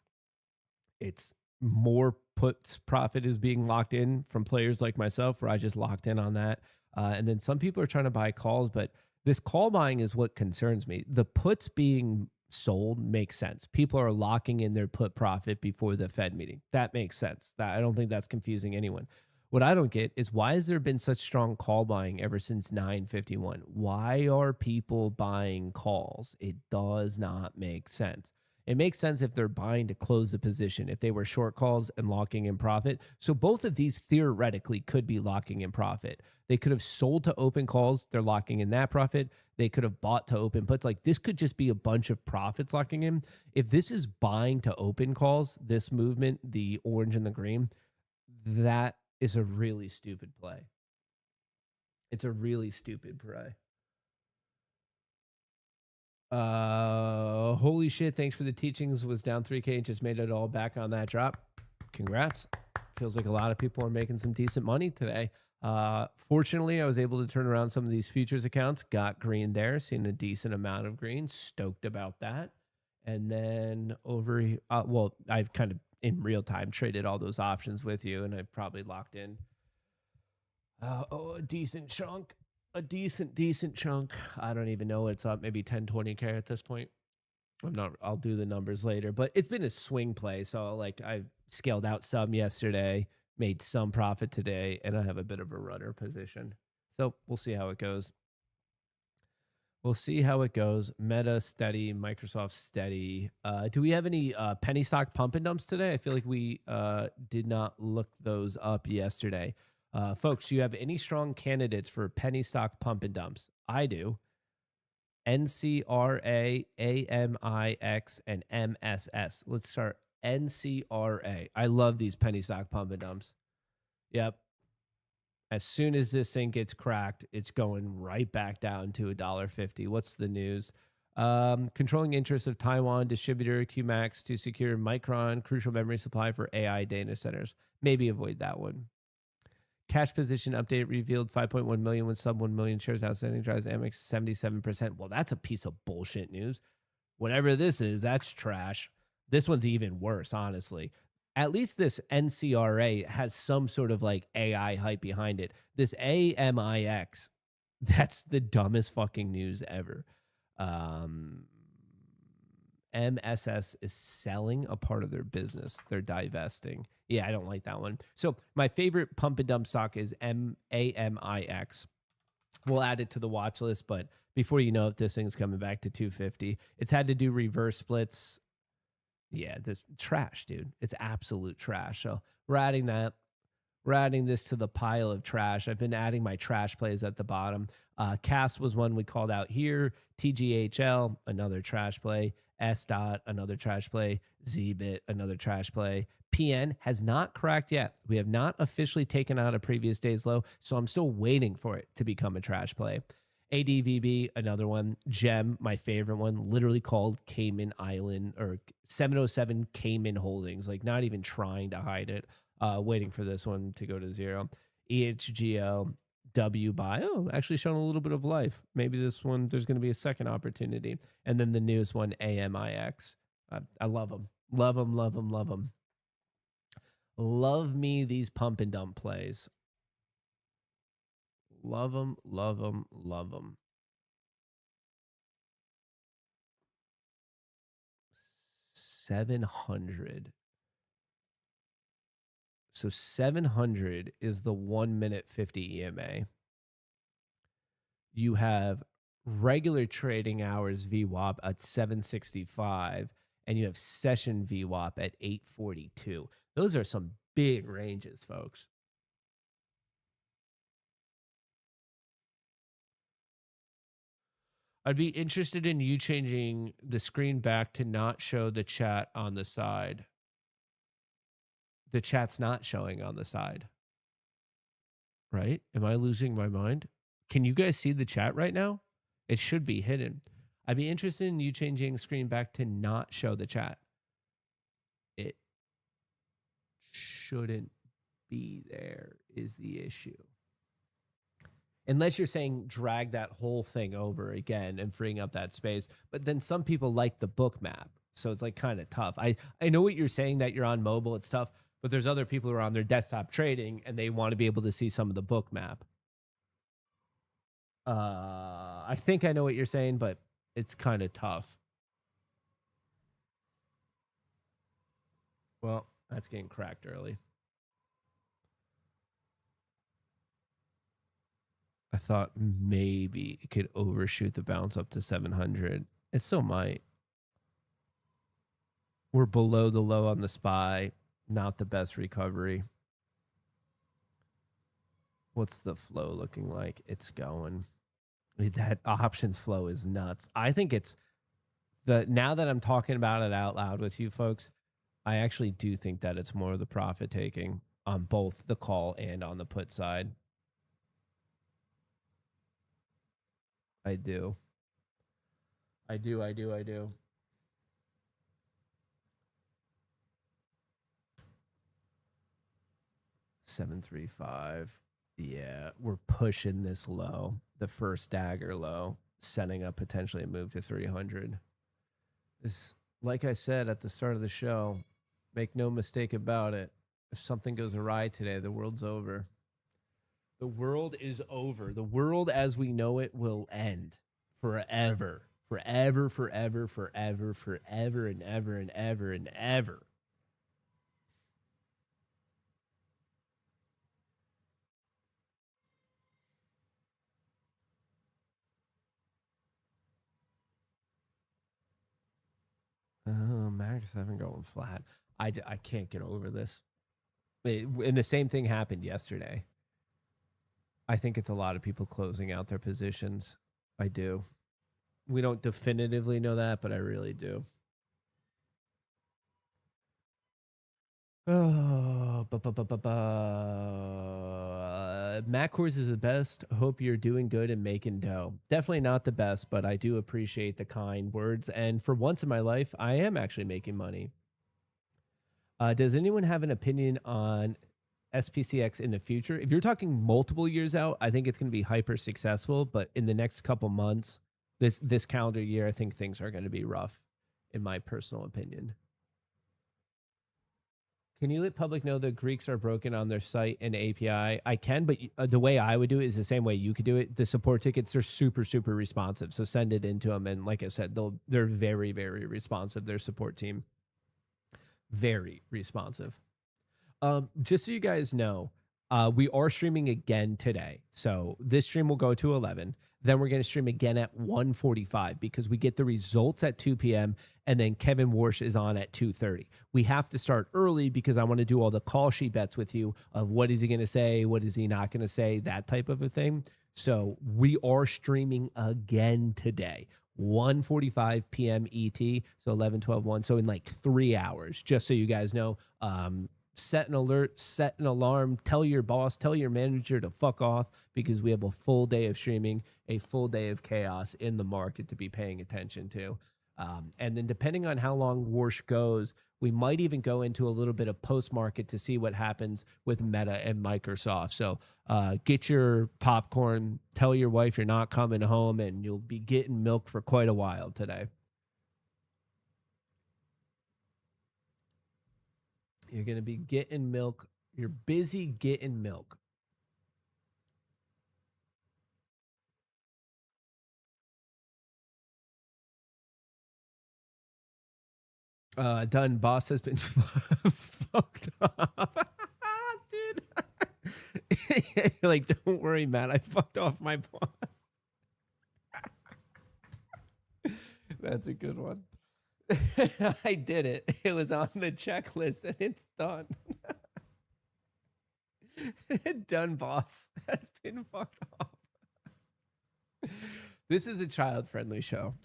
It's more puts profit is being locked in from players like myself, where I just locked in on that. And then some people are trying to buy calls, but this call buying is what concerns me. The puts being sold makes sense. People are locking in their put profit before the Fed meeting. That makes sense. I don't think that's confusing anyone. What I don't get is, why has there been such strong call buying ever since 951? Why are people buying calls? It does not make sense. It makes sense if they're buying to close the position, if they were short calls and locking in profit. So both of these theoretically could be locking in profit. They could have sold to open calls. They're locking in that profit. They could have bought to open puts. Like, this could just be a bunch of profits locking in. If this is buying to open calls, this movement, the orange and the green, that is a really stupid play. It's a really stupid play. Holy shit, thanks for the teachings. Was down 3K and just made it all back on that drop. Congrats. Feels like a lot of people are making some decent money today. Fortunately, I was able to turn around some of these futures accounts. Got green there, seen a decent amount of green. Stoked about that. And then over, well, I've kind of in real time traded all those options with you, and I probably locked in a decent chunk. A decent chunk. I don't even know what's up. Maybe 10, 20K at this point. I'll do the numbers later, but it's been a swing play. So like, I scaled out some yesterday, made some profit today, and I have a bit of a rudder position. So we'll see how it goes. We'll see how it goes. Meta steady, Microsoft steady. Do we have any penny stock pump and dumps today? I feel like we did not look those up yesterday. Folks, do you have any strong candidates for penny stock pump and dumps? I do. NCRA, AMIX, and MSS. Let's start NCRA. I love these penny stock pump and dumps. Yep. As soon as this thing gets cracked, it's going right back down to $1.50. What's the news? Controlling interests of Taiwan distributor QMax to secure Micron crucial memory supply for AI data centers. Maybe avoid that one. Cash position update revealed 5.1 million with sub 1 million shares outstanding, drives Amex 77%. Well, that's a piece of bullshit news. Whatever this is, that's trash. This one's even worse, honestly. At least this NCRA has some sort of like AI hype behind it. This AMIX, that's the dumbest fucking news ever. MSS is selling a part of their business. They're divesting. Yeah, I don't like that one. So my favorite pump and dump stock is AMIX. We'll add it to the watch list, but before you know it, this thing's coming back to 250. It's had to do reverse splits. Yeah, this trash, dude. It's absolute trash. So we're adding that. We're adding this to the pile of trash. I've been adding my trash plays at the bottom. Cast was one we called out here. TGHL, another trash play. S-Dot, another trash play. ZBit, another trash play. PN has not cracked yet. We have not officially taken out a previous day's low, so I'm still waiting for it to become a trash play. ADVB, another one. GEM, my favorite one, literally called Cayman Island or 707 Cayman Holdings, like not even trying to hide it. Waiting for this one to go to zero. EHGO, W buy. Oh, actually showing a little bit of life. Maybe this one, there's going to be a second opportunity. And then the newest one, AMIX. I love them. Love them, love them, love them. Love me these pump and dump plays. Love them, love them, love them. $700. So 700 is the 1 minute 50 EMA. You have regular trading hours VWAP at 765, and you have session VWAP at 842. Those are some big ranges, folks. I'd be interested in you changing the screen back to not show the chat on the side. The chat's not showing on the side. Right? Am I losing my mind? Can you guys see the chat right now? It should be hidden. I'd be interested in you changing screen back to not show the chat. It shouldn't be there is the issue. Unless you're saying drag that whole thing over again and freeing up that space. But then some people like the book map. So it's like kind of tough. I know what you're saying, that you're on mobile. It's tough. But there's other people who are on their desktop trading and they want to be able to see some of the book map. I think I know what you're saying, but it's kind of tough. Well, that's getting cracked early. I thought maybe it could overshoot the bounce up to 700. It still might. We're below the low on the SPY. Not the best recovery. What's the flow looking like? It's going. That options flow is nuts. I think it's now that I'm talking about it out loud with you folks, I actually do think that it's more of the profit taking on both the call and on the put side. I do. 735. Yeah, we're pushing this low, the first dagger low, setting up potentially a move to 300. This, like I said at the start of the show, make no mistake about it. If something goes awry today, the world's over. The world is over. The world as we know it will end forever. Forever, forever, forever, forever, and ever, and ever, and ever. Oh, Max 7 going flat. I can't get over this. And the same thing happened yesterday. I think it's a lot of people closing out their positions. I do. We don't definitively know that, but I really do. Oh, Matt Kohrs is the best. Hope you're doing good and making dough. Definitely not the best, but I do appreciate the kind words. And for once in my life, I am actually making money. Does anyone have an opinion on SPCX in the future? If you're talking multiple years out, I think it's going to be hyper successful. But in the next couple months, this calendar year, I think things are going to be rough, in my personal opinion. Can you let public know the Greeks are broken on their site and API? I can, but the way I would do it is the same way you could do it. The support tickets, they're super, super responsive. So send it into them. And like I said, they're very, very responsive. Their support team, very responsive. Just so you guys know, we are streaming again today. So this stream will go to 11. Then we're going to stream again at 1:45 because we get the results at 2 p.m. and then Kevin Warsh is on at 2:30. We have to start early because I want to do all the call sheet bets with you of what is he going to say, what is he not going to say, that type of a thing. So we are streaming again today, 1:45 p.m. ET, so 11, 12, 1. So in like 3 hours, just so you guys know. Set an alert, set an alarm, tell your boss, tell your manager to fuck off because we have a full day of streaming, a full day of chaos in the market to be paying attention to. And then depending on how long Warsh goes, we might even go into a little bit of post-market to see what happens with Meta and Microsoft. So get your popcorn, tell your wife you're not coming home, and you'll be getting milk for quite a while today. You're going to be getting milk. You're busy getting milk. Done. Boss has been fucked up. Dude. You're like, don't worry, Matt. I fucked off my boss. That's a good one. I did it. It was on the checklist and it's done. Done, boss. Has been fucked off. This is a child-friendly show.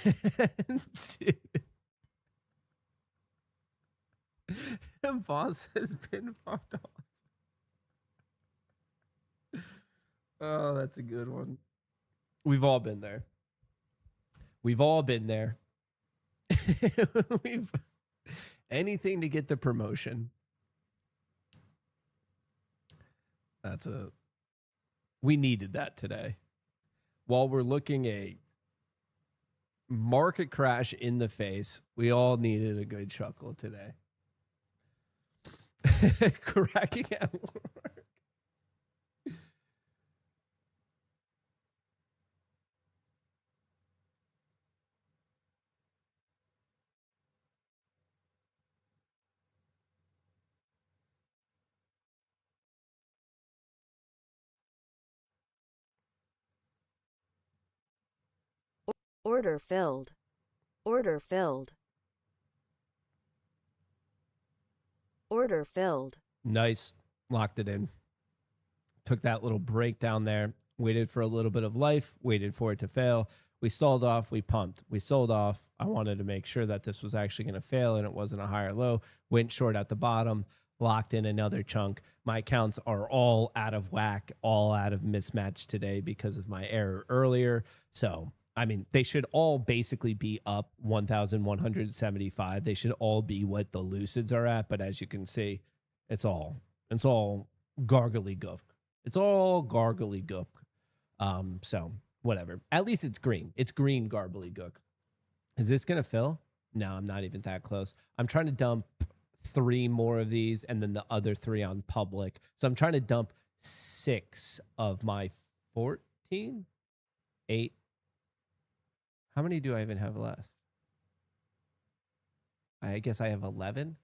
Dude. Boss has been fucked off. Oh, that's a good one. We've all been there. We've all been there. Anything to get the promotion. We needed that today. While we're looking a market crash in the face, we all needed a good chuckle today. Cracking at work. Order filled. Order filled. Order filled. Nice. Locked it in. Took that little break down there. Waited for a little bit of life. Waited for it to fail. We stalled off. We pumped. We sold off. I wanted to make sure that this was actually going to fail and it wasn't a higher low. Went short at the bottom. Locked in another chunk. My accounts are all out of whack, all out of mismatch today because of my error earlier. So, I mean, they should all basically be up 1,175. They should all be what the Lucids are at. But as you can see, it's all gargly gook. It's all gargly gook. So whatever. At least it's green. It's green garbly gook. Is this going to fill? No, I'm not even that close. I'm trying to dump 3 more of these and then the other 3 on public. So I'm trying to dump 6 of my 14, 8. How many do I even have left? I guess I have 11.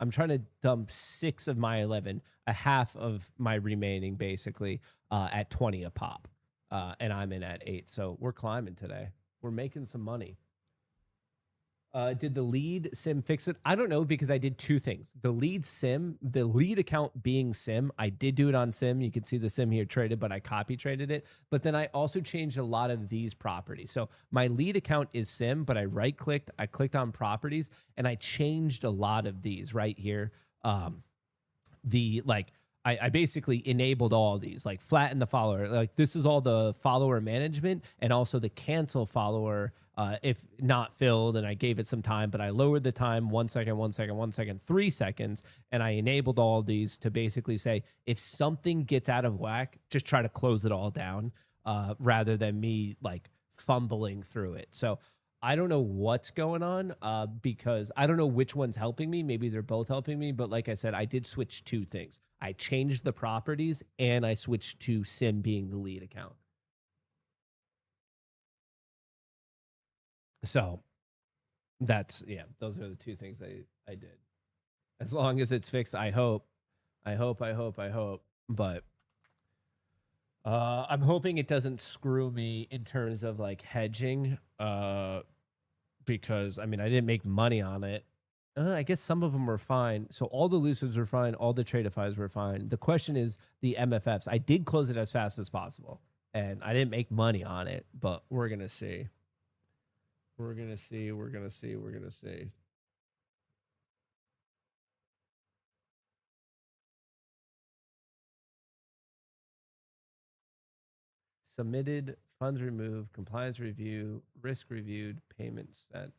I'm trying to dump 6 of my 11, a half of my remaining basically at 20 a pop. And I'm in at 8. So we're climbing today. We're making some money. Did the lead sim fix it? I don't know because I did 2 things. The lead account being sim, I did do it on sim. You can see the sim here traded, but I copy traded it. But then I also changed a lot of these properties. So my lead account is sim, but I right clicked, I clicked on properties and I changed a lot of these right here. I basically enabled all of these, like flatten the follower. Like this is all the follower management and also the cancel follower if not filled. And I gave it some time, but I lowered the time 1 second, 1 second, 1 second, 3 seconds. And I enabled all of these to basically say, if something gets out of whack, just try to close it all down rather than me like fumbling through it. So I don't know what's going on because I don't know which one's helping me. Maybe they're both helping me. But like I said, I did switch two things. I changed the properties and I switched to Sim being the lead account. So that's, yeah, those are the two things I did. As long as it's fixed, I hope. But I'm hoping it doesn't screw me in terms of like hedging. Because I mean, I didn't make money on it. I guess some of them were fine. So all the lucers were fine. All the tradefies were fine. The question is the MFFs. I did close it as fast as possible, and I didn't make money on it. But we're gonna see. We're gonna see. Submitted, funds removed, compliance review, risk reviewed, payments sent.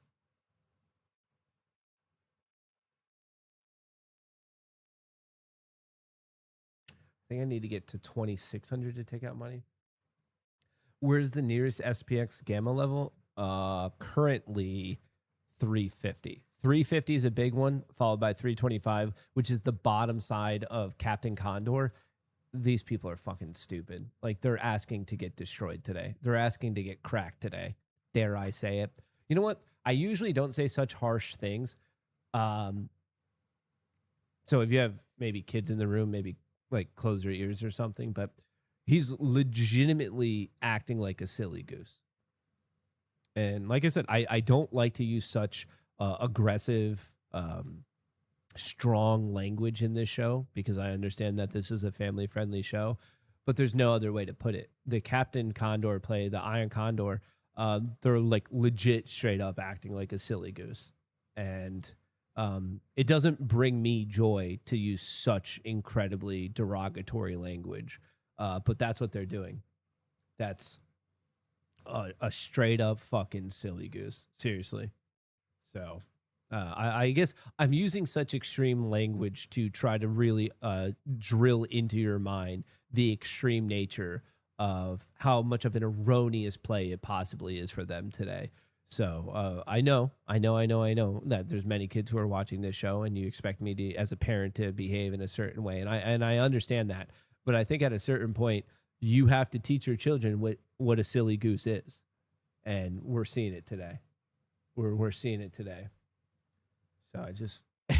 I think I need to get to 2,600 to take out money. Where's the nearest SPX gamma level? Currently 350. 350 is a big one, followed by 325, which is the bottom side of Captain Condor. These people are fucking stupid. Like, they're asking to get destroyed today. They're asking to get cracked today. Dare I say it? You know what? I usually don't say such harsh things. So if you have maybe kids in the room, maybe like close your ears or something. But he's legitimately acting like a silly goose. And like I said, I don't like to use such aggressive, strong language in this show because I understand that this is a family-friendly show, but there's no other way to put it. The Captain Condor play, the Iron Condor, they're like legit straight up acting like a silly goose. And it doesn't bring me joy to use such incredibly derogatory language, but that's what they're doing. That's a straight up fucking silly goose. Seriously. So I guess I'm using such extreme language to try to really drill into your mind the extreme nature of how much of an erroneous play it possibly is for them today. So I know that there's many kids who are watching this show, and you expect me to, as a parent, to behave in a certain way, and I understand that. But I think at a certain point, you have to teach your children what a silly goose is, and we're seeing it today. We're seeing it today. So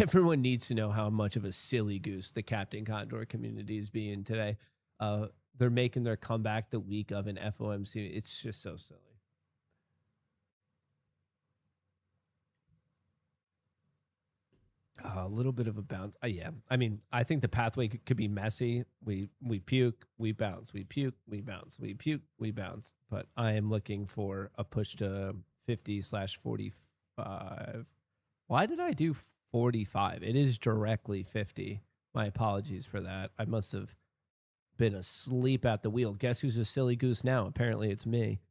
everyone needs to know how much of a silly goose the Captain Condor community is being today. They're making their comeback the week of an FOMC. It's just so silly. A little bit of a bounce. Yeah. I mean, I think the pathway could be messy. We puke, we bounce, we puke, we bounce, we puke, we bounce. But I am looking for a push to 50/45. Why did I do 45? It is directly 50. My apologies for that. I must have been asleep at the wheel. Guess who's a silly goose now? Apparently it's me.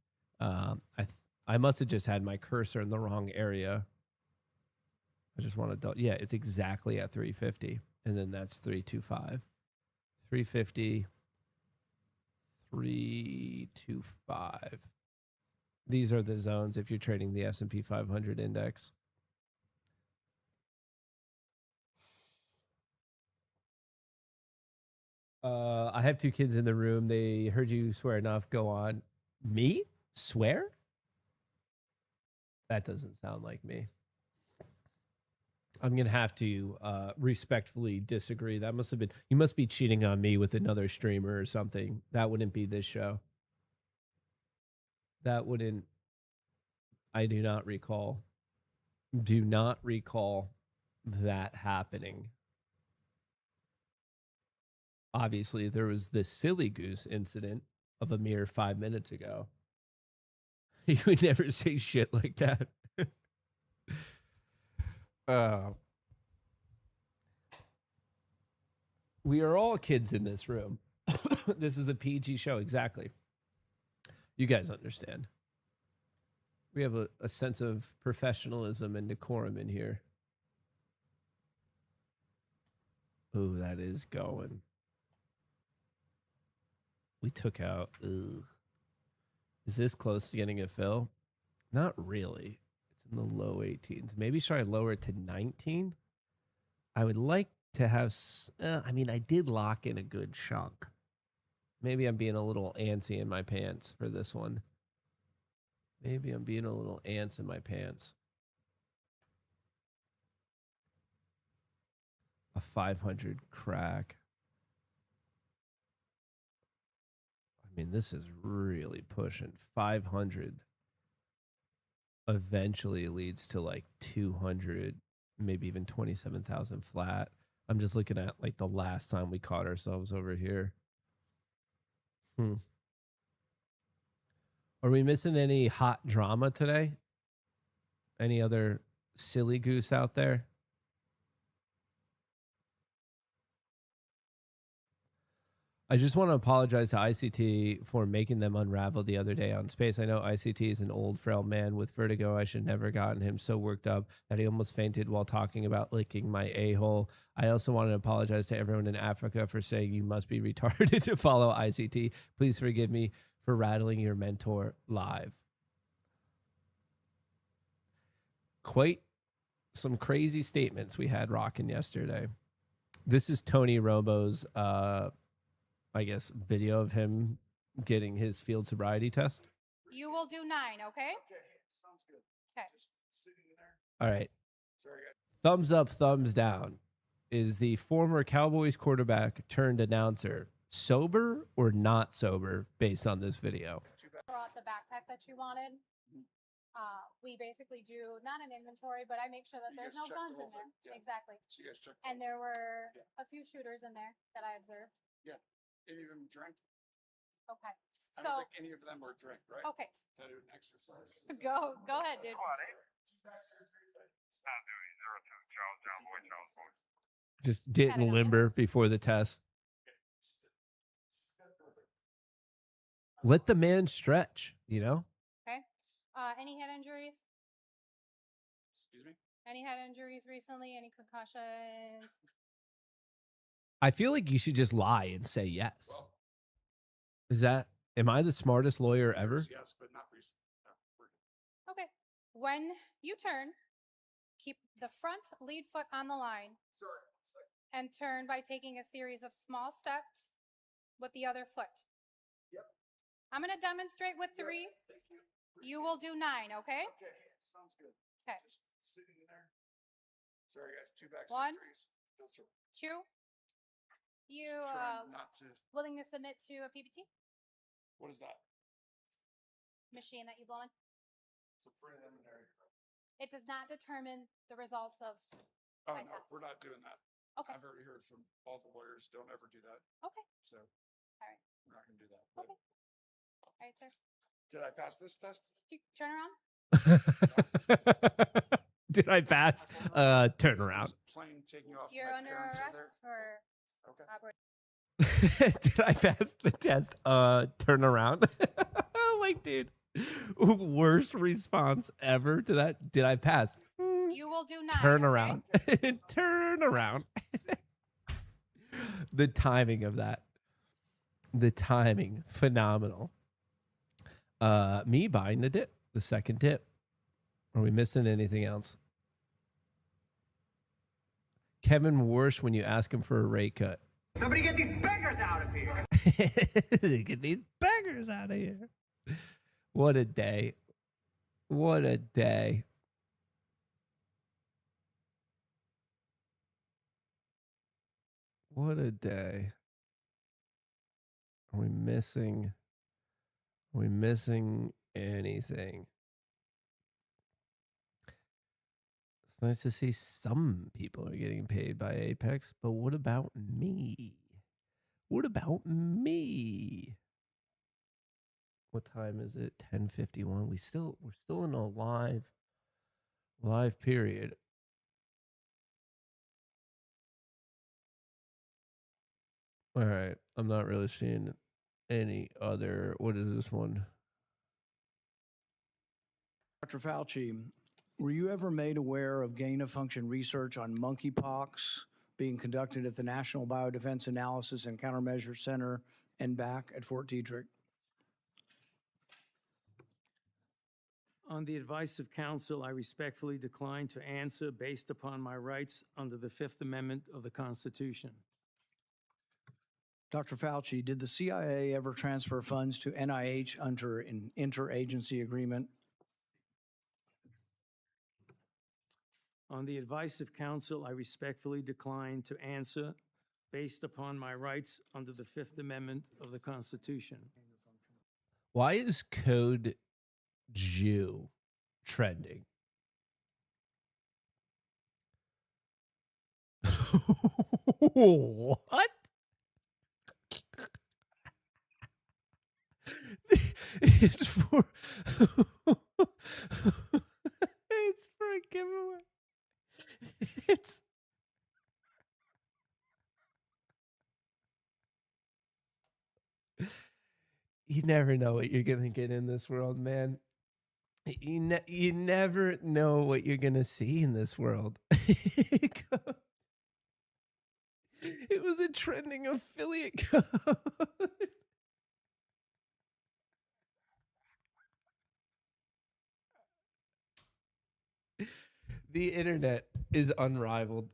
I must have just had my cursor in the wrong area. I just want to, yeah, it's exactly at 350. And then that's 325. 350, 325. These are the zones if you're trading the S&P 500 index. I have two kids in the room. They heard you swear enough. Go on. Me? Swear? That doesn't sound like me. I'm going to have to respectfully disagree. That must have been, you must be cheating on me with another streamer or something. That wouldn't be this show. That wouldn't, I do not recall that happening. Obviously, there was this silly goose incident of a mere 5 minutes ago. You would never say shit like that. We are all kids in this room. This is a PG show. Exactly. You guys understand. We have a sense of professionalism and decorum in here. Ooh, that is going. We took out. Ugh. Is this close to getting a fill? Not really. It's in the low 18s. Maybe should I lower it to 19? I would like to have, I mean, I did lock in a good chunk. Maybe I'm being a little antsy in my pants for this one. Maybe I'm being a little ants in my pants. A 500 crack. I mean, this is really pushing. 500 eventually leads to like 200, maybe even 27,000 flat. I'm just looking at like the last time we caught ourselves over here. Are we missing any hot drama today? Any other silly goose out there? I just want to apologize to ICT for making them unravel the other day on Space. I know ICT is an old, frail man with vertigo. I should never gotten him so worked up that he almost fainted while talking about licking my a-hole. I also want to apologize to everyone in Africa for saying you must be retarded to follow ICT. Please forgive me for rattling your mentor live. Quite some crazy statements we had rocking yesterday. This is Tony Romo's I guess, video of him getting his field sobriety test. You will do 9, okay? Okay, sounds good. Okay. Just sitting there. All right. Sorry, guys. Thumbs up, thumbs down. Is the former Cowboys quarterback turned announcer sober or not sober based on this video? Brought the backpack that you wanted. We basically do not an inventory, but I make sure that You there's guys no checked guns the in whole there. thing? Yeah. Exactly. So you guys checked. And there were Yeah. a few shooters in there that I observed. Any of them drink? Okay. I So, don't think any of them were drink, right? okay. Can I do an exercise? Go ahead, dude. Just getting limber before the test. Let the man stretch, you know? Okay. Any head injuries? Excuse me? Any head injuries recently? Any concussions? I feel like you should just lie and say yes. Am I the smartest lawyer ever? Yes, but not recent. No, we're good. Okay. When you turn, keep the front lead foot on the line Sorry, 1 second. and turn by taking a series of small steps with the other foot. Yep. I'm going to demonstrate with 3. Yes, thank you. You will do 9, okay? Okay, sounds good. Okay. Just sitting there. Sorry, guys. 2 back 1, surgeries. That's a 2. You trying not to. willing to submit to a PPT What is that? machine that you blow in? It's a preliminary. It does not determine the results of Oh, my no, test. we're not doing that. Okay. I've already heard from all the lawyers. Don't ever do that. Okay. So. All right. We're not going to do that. Okay. All right, sir. Did I pass this test? You turn around. Did I pass? Turn around. Plane taking off. You're my under parents are arrest there. for Okay. operating. Did I pass the test? Turn around. Like, dude, worst response ever to that. Did I pass? You will do 9. Turn okay? around. Turn around. The timing of that. The timing. Phenomenal. Me buying the dip. The second dip. Are we missing anything else? Kevin Warsh, when you ask him for a rate cut. Somebody get these beggars out of here. Get these beggars out of here. What a day. What a day. What a day. Are we missing anything? It's nice to see some people are getting paid by Apex, but what about me? What about me? What time is it? 10:51. We're still in a live period. All right. I'm not really seeing any other. What is this one? Dr. Fauci, were you ever made aware of gain-of-function research on monkeypox being conducted at the National Biodefense Analysis and Countermeasure Center and back at Fort Detrick? On the advice of counsel, I respectfully decline to answer based upon my rights under the Fifth Amendment of the Constitution. Dr. Fauci, did the CIA ever transfer funds to NIH under an interagency agreement? On the advice of counsel, I respectfully decline to answer based upon my rights under the Fifth Amendment of the Constitution. Why is code Jew trending? What? It's for it's for a giveaway. It's you never know what you're gonna get in this world, man. You never know what you're gonna see in this world. It was a trending affiliate code. The internet is unrivaled.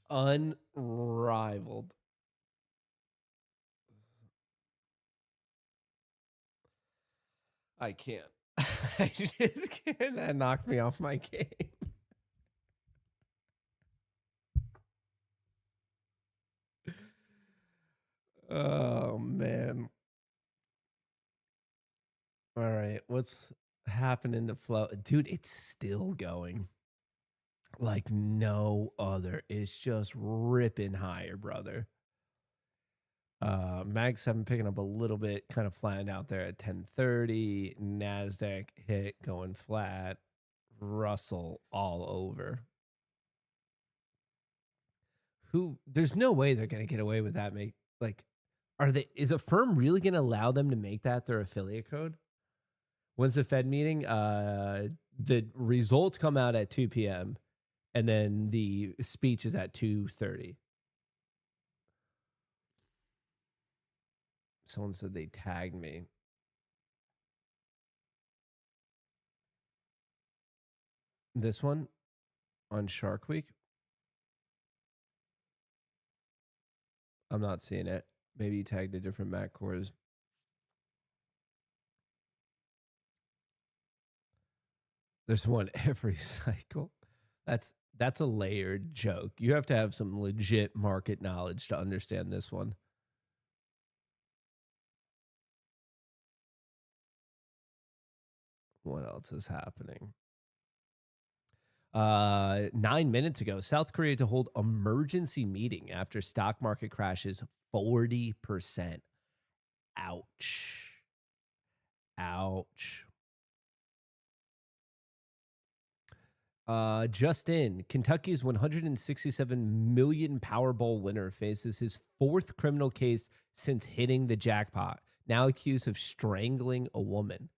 Unrivaled. I can't. I just can't. That knocked me off my game. Oh, man. All right. What's happening to Flow? Dude, it's still going like no other. It's just ripping higher, brother. Mag 7 picking up a little bit, kind of flattened out there at 1030. NASDAQ hit going flat. Russell all over. There's no way they're going to get away with that. Is a firm really going to allow them to make that their affiliate code? When's the Fed meeting? The results come out at 2 p.m. and then the speech is at 2:30. Someone said they tagged me. This one on Shark Week. I'm not seeing it. Maybe you tagged a different Matt Kohrs. There's one every cycle. That's a layered joke. You have to have some legit market knowledge to understand this one. What else is happening? 9 minutes ago, South Korea to hold emergency meeting after stock market crashes 40%. Ouch. Ouch. Just in, Kentucky's 167 million Powerball winner faces his fourth criminal case since hitting the jackpot, now accused of strangling a woman.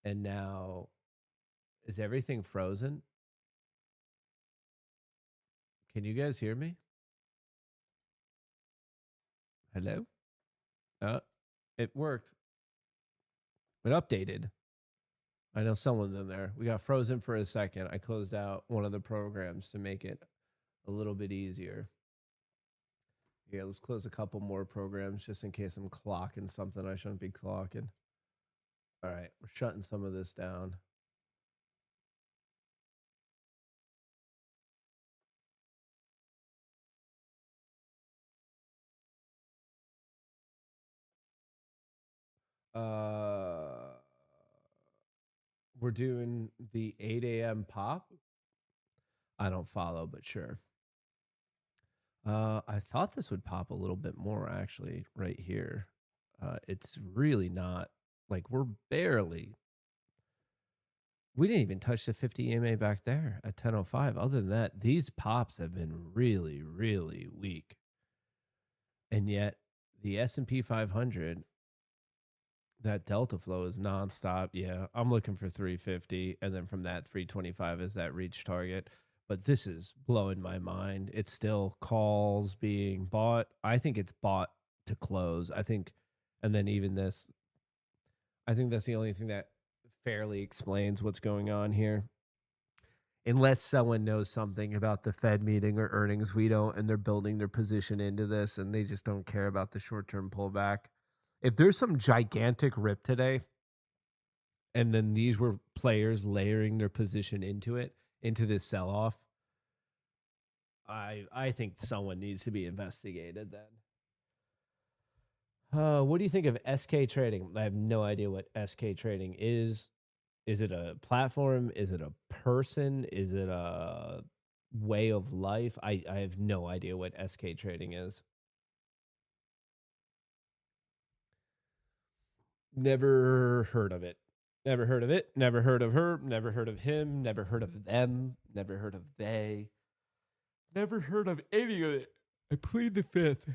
And now, is everything frozen? Can you guys hear me? Hello? It worked. It updated. I know someone's in there. We got frozen for a second. I closed out one of the programs to make it a little bit easier. Yeah, let's close a couple more programs just in case I'm clocking something I shouldn't be clocking. All right, we're shutting some of this down. We're doing the 8 a.m. pop. I don't follow, but sure. I thought this would pop a little bit more, actually, right here. It's really not, like, we didn't even touch the 50 EMA back there at 10:05. Other than that, these pops have been really, really weak. And yet, the S&P 500, that delta flow is nonstop. Yeah, I'm looking for 350, and then from that, 325 is that reach target. But this is blowing my mind. It's still calls being bought. I think it's bought to close. I think, and then even this, I think that's the only thing that fairly explains what's going on here. Unless someone knows something about the Fed meeting or earnings we don't, and they're building their position into this, and they just don't care about the short-term pullback. If there's some gigantic rip today, and then these were players layering their position into it, into this sell-off, I think someone needs to be investigated then. What do you think of SK Trading? I have no idea what SK Trading is. Is it a platform? Is it a person? Is it a way of life? I have no idea what SK Trading is. Never heard of it. Never heard of it. Never heard of her. Never heard of him. Never heard of them. Never heard of they. Never heard of any of it. I plead the fifth.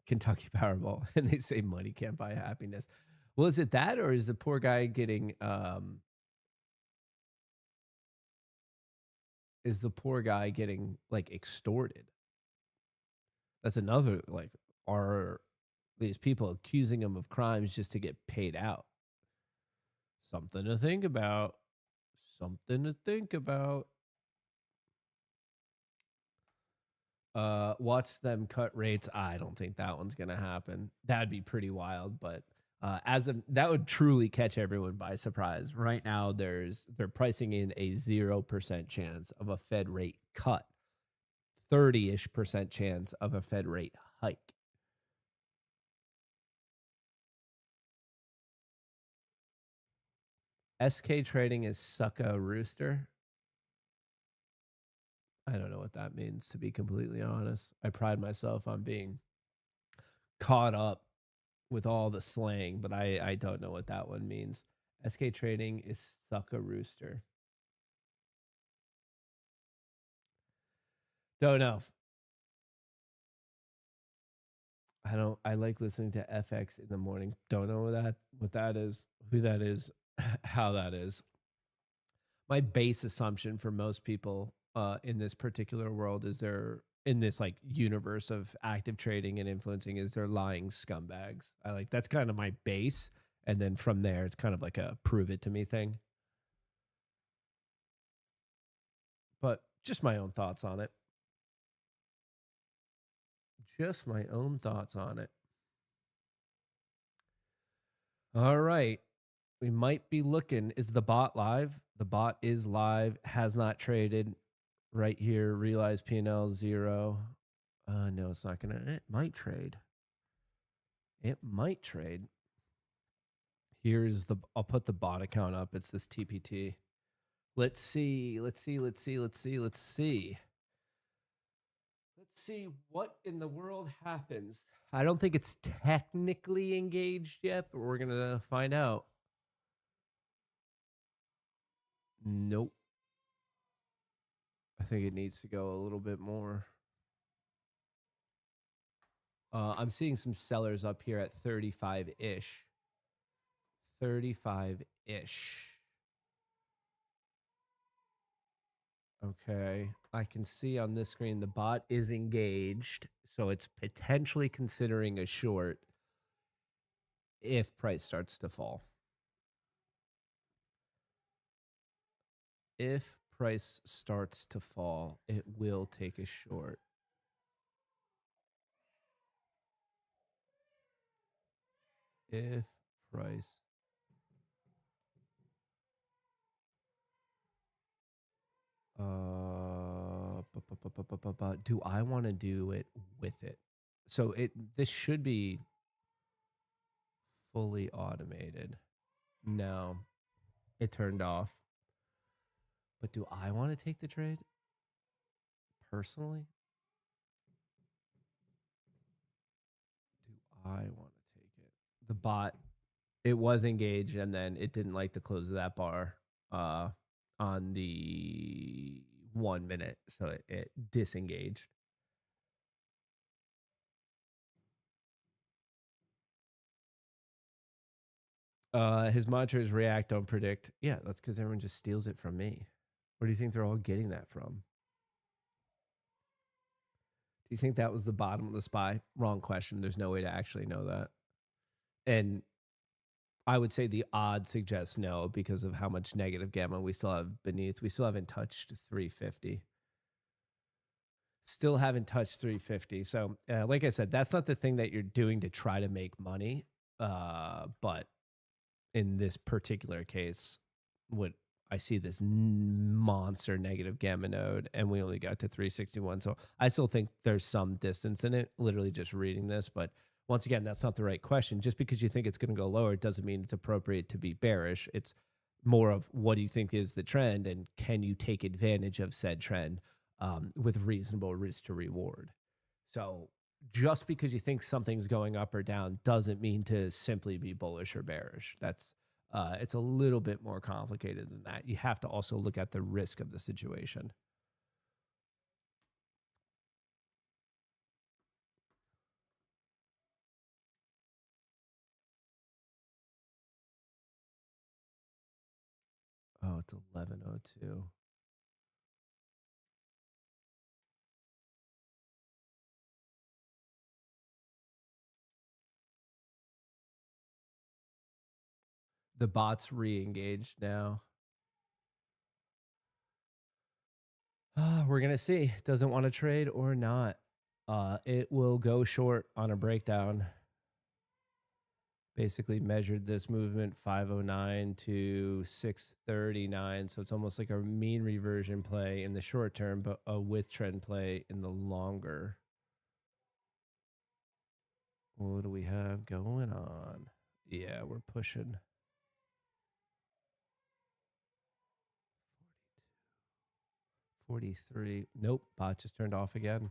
Kentucky Powerball. And they say money can't buy happiness. Well, is it that, or is the poor guy getting like extorted? That's another, like, are these people accusing him of crimes just to get paid out? Something to think about. Something to think about. Watch them cut rates. I don't think that one's gonna happen. That'd be pretty wild, but that would truly catch everyone by surprise. Right now, they're pricing in a 0% chance of a Fed rate cut, 30-ish% chance of a Fed rate hike. SK Trading is suck a rooster. I don't know what that means, to be completely honest. I pride myself on being caught up with all the slang, but I don't know what that one means. SK Trading is suck a rooster. Don't know. I like listening to FX in the morning. Don't know what that is, who that is, how that is. My base assumption for most people in this particular world is in this like universe of active trading and influencing, is they're lying scumbags. That's kind of my base. And then from there, it's kind of like a prove it to me thing. But just my own thoughts on it. Just my own thoughts on it. All right. We might be looking. Is the bot live? The bot is live. Has not traded. Right here. Realize P&L 0. No, it's not going to. It might trade. It might trade. I'll put the bot account up. It's this TPT. Let's see. Let's see what in the world happens. I don't think it's technically engaged yet, but we're going to find out. Nope. I think it needs to go a little bit more. I'm seeing some sellers up here at 35-ish. 35-ish. Okay. I can see on this screen the bot is engaged, so it's potentially considering a short if price starts to fall. If price starts to fall, it will take a short. If price do I want to do it with it? So this should be fully automated. No, it turned off. But do I want to take the trade? Personally? Do I want to take it? The bot, it was engaged, and then it didn't like the close of that bar on the 1 minute. So it disengaged. His mantra is react, don't predict. Yeah, that's because everyone just steals it from me. Where do you think they're all getting that from? Do you think that was the bottom of the SPY? Wrong question. There's no way to actually know that. And I would say the odd suggests no because of how much negative gamma we still have beneath. We still haven't touched 350. Still haven't touched 350. So, like I said, that's not the thing that you're doing to try to make money. But in this particular case, what I see this monster negative gamma node, and we only got to 361. So I still think there's some distance in it, literally just reading this. But once again, that's not the right question. Just because you think it's going to go lower doesn't mean it's appropriate to be bearish. It's more of what do you think is the trend, and can you take advantage of said trend with reasonable risk to reward. So just because you think something's going up or down doesn't mean to simply be bullish or bearish. That's it's a little bit more complicated than that. You have to also look at the risk of the situation. Oh, it's 11:02. The bot's re-engaged now. We're going to see. Doesn't want to trade or not. It will go short on a breakdown. Basically measured this movement 509 to 639. So it's almost like a mean reversion play in the short term, but a with trend play in the longer. What do we have going on? Yeah, we're pushing. 43. Nope. Bot just turned off again.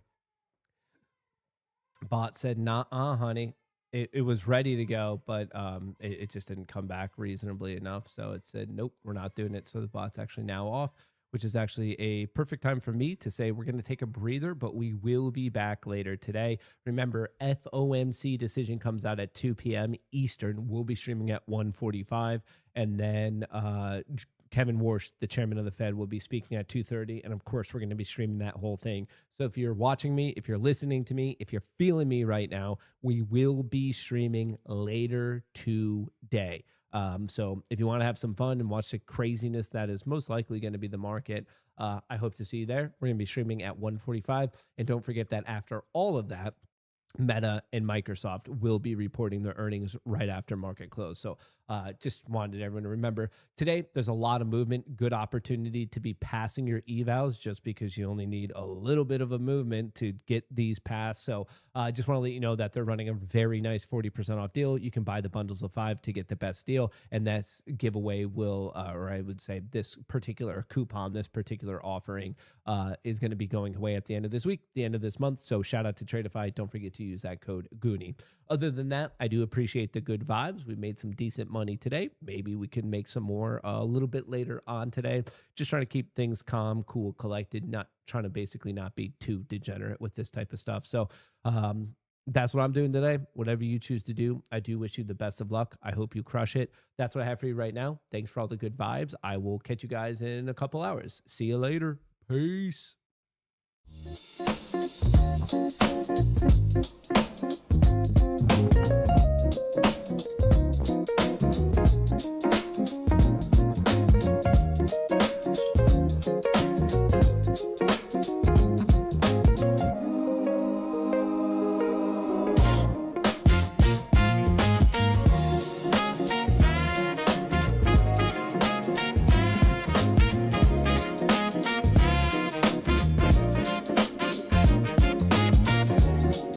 Bot said, nah, honey. It was ready to go, but it just didn't come back reasonably enough. So it said, nope, we're not doing it. So the bot's actually now off, which is actually a perfect time for me to say we're going to take a breather, but we will be back later today. Remember, FOMC decision comes out at 2 p.m. Eastern. We'll be streaming at 1:45. And then Kevin Warsh, the chairman of the Fed, will be speaking at 2:30. And of course, we're going to be streaming that whole thing. So if you're watching me, if you're listening to me, if you're feeling me right now, we will be streaming later today. So if you want to have some fun and watch the craziness that is most likely going to be the market, I hope to see you there. We're going to be streaming at 1:45. And don't forget that after all of that, Meta and Microsoft will be reporting their earnings right after market close. So just wanted everyone to remember today, there's a lot of movement, good opportunity to be passing your evals just because you only need a little bit of a movement to get these passed. So I just want to let you know that they're running a very nice 40% off deal. You can buy the bundles of 5 to get the best deal. And this giveaway will, or I would say this particular coupon, this particular offering is going to be going away at the end of this week, the end of this month. So shout out to Tradeify. Don't forget to use that code Goonie. Other than that, I do appreciate the good vibes. We made some decent money today. Maybe we can make some more a little bit later on today. Just trying to keep things calm, cool, collected, not trying to basically not be too degenerate with this type of stuff. So that's what I'm doing today. Whatever you choose to do, I do wish you the best of luck. I hope you crush it. That's what I have for you right now. Thanks for all the good vibes. I will catch you guys in a couple hours. See you later. Peace.